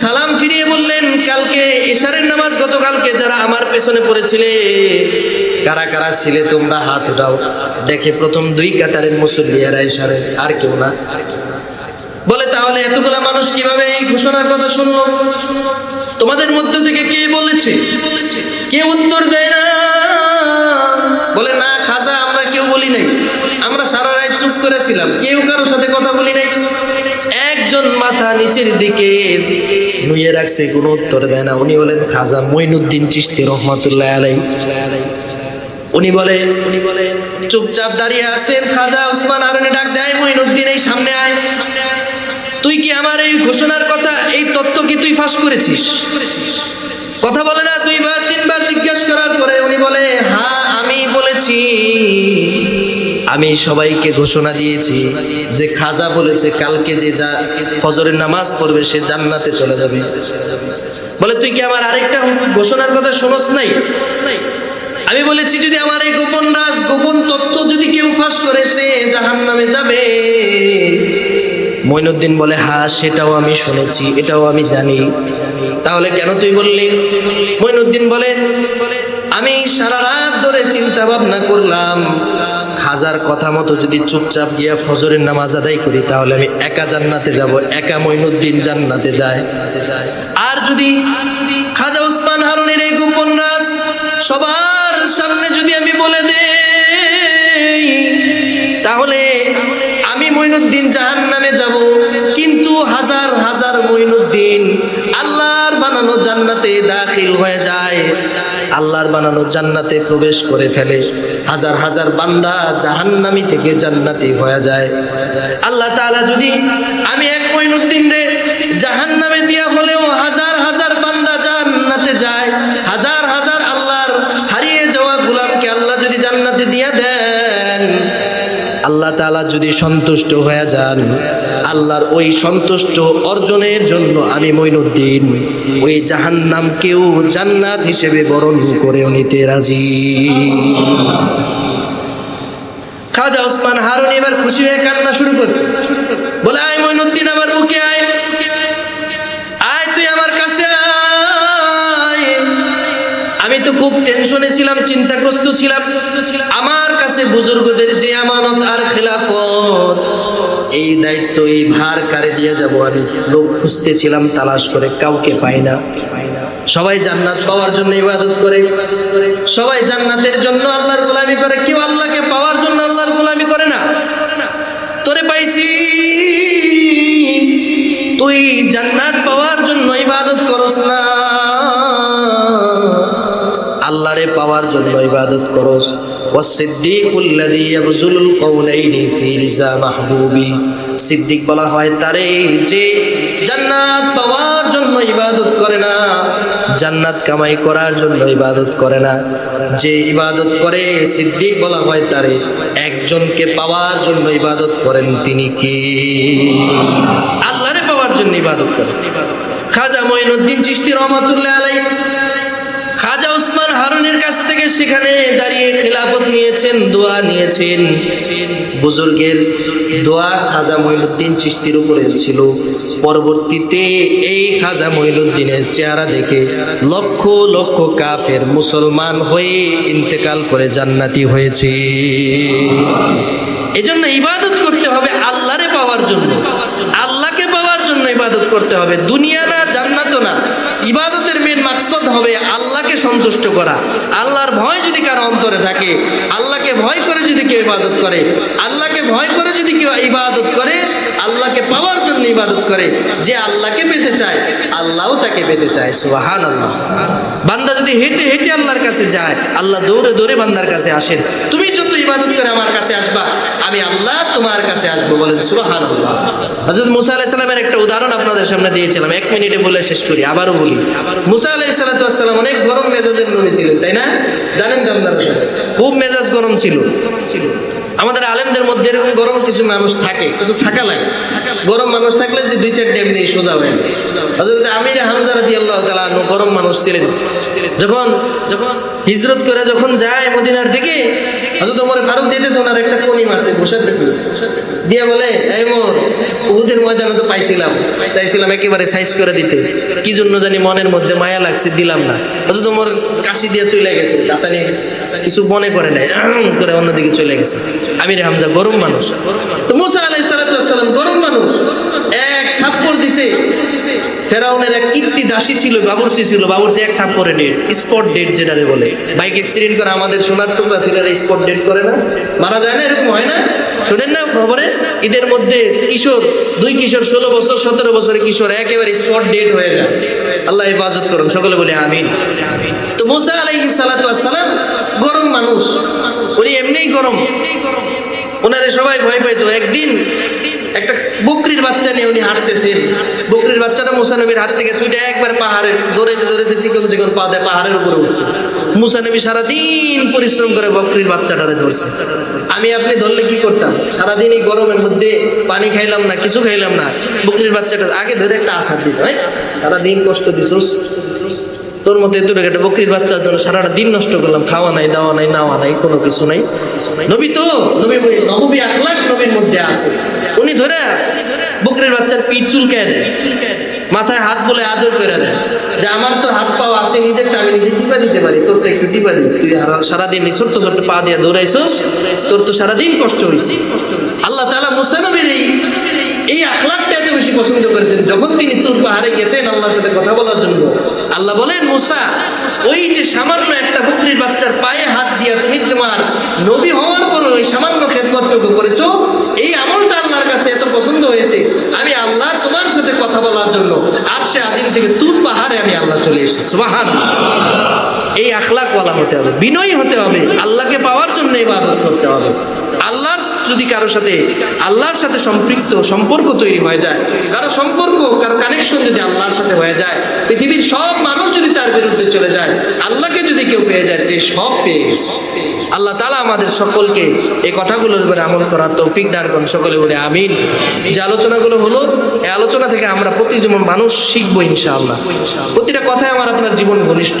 সালাম ফিরিয়ে বললেন, কালকে ইশারের নামাজ গতকালকে যারা আমার পেছনে পড়েছিলে, কারা কারা ছিলে তোমরা হাত উঠাও। দেখে প্রথম 2 কাতারের মুসল্লিয়ারা ইশারের, আর কেউ না। বলে, তাহলে এতগুলা মানুষ কিভাবে এই ঘোষণার কথা শুনলো? তোমাদের মধ্য থেকে কে বলেছে? কেউ উত্তর দেয় না। বলে, না খাজা, আমরা কেউ বলি নাই, আমরা সারা রাত চুপ করেছিলাম, কেউ কারোর সাথে কথা বলি নাই। একজন মাথা নিচের দিকে নুয়ে রাখছে, কোনো উত্তর দেয় না। উনি বলেন খাজা মঈনুদ্দিন চিশতি রহমাতুল্লাহ আলাইহি। উনি বলে চুপচাপ দাঁড়িয়ে আছেন। খাজা ওসমান হারুনি ডাক দেয়, মঈনুদ্দিন এই সামনে আয়। তুই কি আমার এই ঘোষণার কথা, এই তথ্য কি তুই ফাঁস করেছিস? কথা বলে না। 2বার 3বার জিজ্ঞাসা করার পরে উনি বলে, হ্যাঁ আমি বলেছি। আমি সবাইকে ঘোষণা দিয়েছি যে খাজা বলেছে কালকে যে যা ফজরের নামাজ পড়বে সে জান্নাতে চলে যাবে। বলে, তুই কি আমার আরেকটা ঘোষণার কথা শোনস নাই? আমি বলেছি যদি আমার এই গোপন রাজ, গোপন তথ্য যদি কেউ ফাঁস করে, সে জাহান্নামে যাবে। মঈনুদ্দিন বলে, হ্যাঁ সেটাও আমি শুনেছি, এটাও আমি জানি। তাহলে কেন তুই বললি? মঈনুদ্দিন বলেন, আমি সারা রাত ধরে চিন্তা ভাবনা করলাম, খাজার কথা মতো যদি চুপচাপ গিয়া ফজরের নামাজ আদায় করি, তাহলে আমি একা জান্নাতে যাব, একা মঈনুদ্দিন জান্নাতে যায়। আর যদি খাজা ওসমান হারুনির এই গোপন রাজ সবার সামনে যদি আমি বলে দেই, তাহলে আমি মঈনুদ্দিন জাহান্নামে যাব। কিন্তু হাজার হাজার মঈনুদ্দিন আল্লাহর বানানো জান্নাতে দাখিল হয়ে যায়, আল্লাহর বানানো জান্নাতে প্রবেশ করে ফেলে। হাজার হাজার বান্দা জাহান্নামী থেকে জান্নাতি হয়ে যায়। আল্লাহ তাআলা যদি আমি এক মঈনুদ্দিন রে জাহান্নামে দিয়া হলেও হাজার হাজার বান্দা জান্নাতে যায়, হাজার হাজার আল্লাহর হারিয়ে যাওয়া গোলামকে আল্লাহ যদি জান্নাতে দিয়া দেন, আল্লাহ তাআলা যদি সন্তুষ্ট হয়ে যান, আল্লাহর ওই সন্তুষ্ট অর্জনের জন্য আমি মঈনুদ্দিন ওই জাহান্নামকেও জান্নাত হিসেবে বরণ করেও নিতে রাজি। খাজা ওসমান হারুনী এবার খুশি হয়ে কান্না শুরু করছে, বলে আয় মঈনুদ্দিন, আমার বুকে আয়, আয় তুই আমার কাছে আয়। আমি তো খুব টেনশনে ছিলাম, চিন্তাগ্রস্ত ছিলাম। আমার কাছে বুজুর্গদের যে আমানত আর খেলাফত, এই দায়িত্ব, এই ভার কারে দিয়ে যাব? আমি লোক খুঁজতেছিলাম, তালাশ করে কাউকে পাই না। সবাই জান্নাত পাওয়ার জন্য ইবাদত করে, সবাই জান্নাতের জন্য আল্লাহর গোলামি করে, কেউ আল্লাহকে পাওয়ার জন্য আল্লাহর গোলামি করে না। তোরে পাইছি, তুই জান্নাত পাওয়ার জন্য ইবাদত করস না, আল্লাহরে পাওয়ার জন্য ইবাদত করস। ওয়াসিদ্দিকুল্লাযী ইয়াবযুলুল কাওলাইনি ফি রিজা মাহবুবি, সিদ্দিক বলা হয় তারে যে জান্নাত পাওয়ার জন্য ইবাদত করে না, জান্নাত কামাই করার জন্য ইবাদত করে না। যে ইবাদত করে সিদ্দিক বলা হয় তারে, একজনকে পাওয়ার জন্য ইবাদত করেন, তিনি কি? আল্লাহরে পাওয়ার জন্য ইবাদত করেন। খাজা মঈনুদ্দিন চিশতি রহমাতুল্লাহ আলাইহি খাজা ওসমান হারুনীর কাছ থেকে সেখানে দাঁড়িয়ে খেলাফত নিয়েছেন, দোয়া নিয়েছেন। বুজুর্গের দোয়া খাজা মঈনুদ্দিন চিশতির উপরে ছিল। পরবর্তীতে এই খাজা মঈনুদ্দিনের চেহারা দেখে লক্ষ লক্ষ কাফের মুসলমান হয়ে ইন্তেকাল করে জান্নাতি হয়েছে। এজন্য ইবাদত করতে হবে আল্লাহরে পাওয়ার জন্য, আল্লাহকে পাওয়ার জন্য ইবাদত করতে হবে, দুনিয়া না, জান্নাত না। ইবাদতের মেন মাকসদ হবে আল্লাহকে সন্তুষ্ট করা। আল্লাহর ভয় যদি কারো অন্তরে থাকে, আল্লাহকে ভয় করে যদি কেউ ইবাদত করে, আল্লাহকে ভয় করে যদি কেউ ইবাদত করে, আল্লাহকে পাওয়ার জন্য ইবাদত করে, যে আল্লাহকে পেতে চায় আল্লাহও তাকে পেতে চায়। সুবহানাল্লাহ। বান্দা যদি হেঁটে হেঁটে আল্লাহর কাছে যায়, আল্লাহ দৌড়ে দৌড়ে বান্দার কাছে আসেন। তুমি যত ইবাদত করে আমার কাছে আসবা, আমি আল্লাহ তোমার কাছে আসবো। বলেন সুবহানাল্লাহ। হযরত মুসা আলাইহিস সালামের একটা উদাহরণ আপনাদের সামনে দিয়েছিলাম, 1 মিনিটে বলে শেষ করি, আবারও বলি। মুসা আলাইহিস সালাম অনেক গরম মেজাজের নবী ছিলেন, তাই না? জানেন তো আপনারা সবাই, খুব মেজাজ গরম ছিল। আমাদের আলেমদের মধ্যে এরকম গরম কিছু মানুষ থাকে, কিছু থাকা লাগে। গরম মানুষ থাকলে যে 2-4 ডেম নিয়ে সোজা হয়। হযরত আমির হামজা রাদিয়াল্লাহু তাআলা আনহু গরম মানুষ ছিলেন। যখন হিজরত করে যখন যায় মদিনার দিকে, হযরত ওমর ফারুক যেতেছে, ওনার একটা কোনি মারতে বসাতেছে, দিয়ে বলে, এই ওমর, উহুদের ময়দানে তো পাইছিলাম, চাইছিলাম একেবারে সাইজ করে দিতে, কি জন্য জানি মনের মধ্যে মায়া লাগছে, দিলাম না। হযরত ওমর কাশি দিয়ে চলে গেছে, দাঁতানি কিছু মনে করে নাই, করে অন্যদিকে চলে গেছে। আমির হামজা গরম মানুষ। তো মুসা আলাইহিস সালাম গরম মানুষ, এক থাপ্পড় দিছে। ফেরাউনের এক কীর্তি দাসী ছিল, বাবুর্চি ছিল, বাবুর্চি এক থাপ্পড়ে ডেট, স্পট ডেট যেটারে বলে। বাইক অ্যাক্সিডেন্ট করে আমাদের সোনার টুকরা ছেলেরা স্পট ডেট করে না, মারা যায় না, এরকম হয় না? শোনেন না খবরে? ঈদের মধ্যে কিশোর, 2 কিশোর, 16 বছর 17 বছরের কিশোর একেবারে স্পট ডেট হয়ে যায়। আল্লাহ হেফাজত করুন, সকলে বলে আমিন। তো মুসা আলাইহিস সালাম গরম মানুষ, উনি এমনিই গরম, ওনারে সবাই ভয় পাইতো। একদিন একটা বকরির বাচ্চা নিয়ে উনি হাঁটতেছেন, বকরির বাচ্চাটা মুসা নবীর হাত থেকে ছুটে একবার পাহাড়ে দৌড়াইতে দৌড়াইতে চিকন চিকন পা যায় পাহাড়ের উপরে উঠছে। মুসা নবী সারাদিন পরিশ্রম করে বকরির বাচ্চাটারে ধরছে। আমি আপনি ধরলে কি করতাম? সারাদিন এই গরমের মধ্যে পানি খাইলাম না, কিছু খাইলাম না, বকরির বাচ্চাটা আগে ধরে একটা আশার দিত, সারাদিন কষ্ট দিছোস, তোর মতো এত একটা বকরির বাচ্চার জন্য সারাটা দিন নষ্ট করলাম, খাওয়া নাই, দাওয়া নাই, নাওয়া নাই, কোনো কিছু নাই। নবী তো নবী আখলাক নবীর মধ্যে আছে। উনি ধরে বকরির বাচ্চার পিঠ চুলকায় দেয়, মাথায় হাত বলে আদর করে দেয়, যে আমার তো হাত পাও আছে, নিজেরটা আমি নিজে টিপা দিতে পারি, তোরটা একটু টিপা দিই, তুই সারাদিন ছোট্ট ছোট্ট পা দিয়ে দৌড়াইছস, তোর তো সারাদিন কষ্ট হয়েছে। আল্লাহ তাআলা মুসা নবীর এই আখলাকটা এত বেশি পছন্দ করেছেন। যখন তিনি তুর পাহাড়ে গেছেন আল্লাহর সাথে কথা বলার জন্য, আল্লাহ বলেন, মুসা, ওই যে সামান্য একটা বকরির বাচ্চার পায়ে হাত দিয়া তুমি তোমার নবী হওয়ার পর ওই সামান্য খেদমতটুকু করেছো, এই আমলটা আল্লাহর কাছে এত পছন্দ হয়েছে, আমি আল্লাহ তোমার সাথে কথা বলার জন্য আরশে আজিম থেকে তুর পাহাড়ে আমি আল্লাহ চলে এসেছি। সুবহানাল্লাহ। এই আখলাক ওয়ালা হতে হবে, বিনয়ী হতে হবে, আল্লাহকে পাওয়ার জন্য ইবাদত করতে হবে, আল্লাহর যদি কারোর সাথে আল্লাহর সাথে সম্পর্ক তৈরি হয়ে যায়, কারো কানেকশন যদি আল্লাহর সাথে হয়ে যায়, পৃথিবীর সব মানুষ যদি তার বিরুদ্ধে চলে যায়, আল্লাহকে যদি কেউ পেয়ে যায়, যে সব পেয়ে গেছে। আল্লাহ তাআলা আমাদের সকলকে এই কথাগুলোর উপরে আমল করার তৌফিক দান করুন, সকলে বলে আমিন। যে আলোচনাগুলো হলো, এই আলোচনা থেকে আমরা প্রতিজন মানুষ শিখবো ইনশাআল্লাহ। প্রতিটা কথাই আমার আপনার জীবন ঘনিষ্ঠ।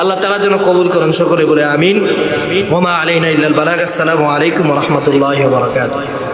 আল্লাহ তাআলা যেন কবুল করুন, সকলে বলে আমিন। ওয়া মা আলাইনা ইল্লাল বালাগ। আসসালামু আলাইকুম ওয়া রাহমাতুল্লাহি ওয়া বারাকাতুহু।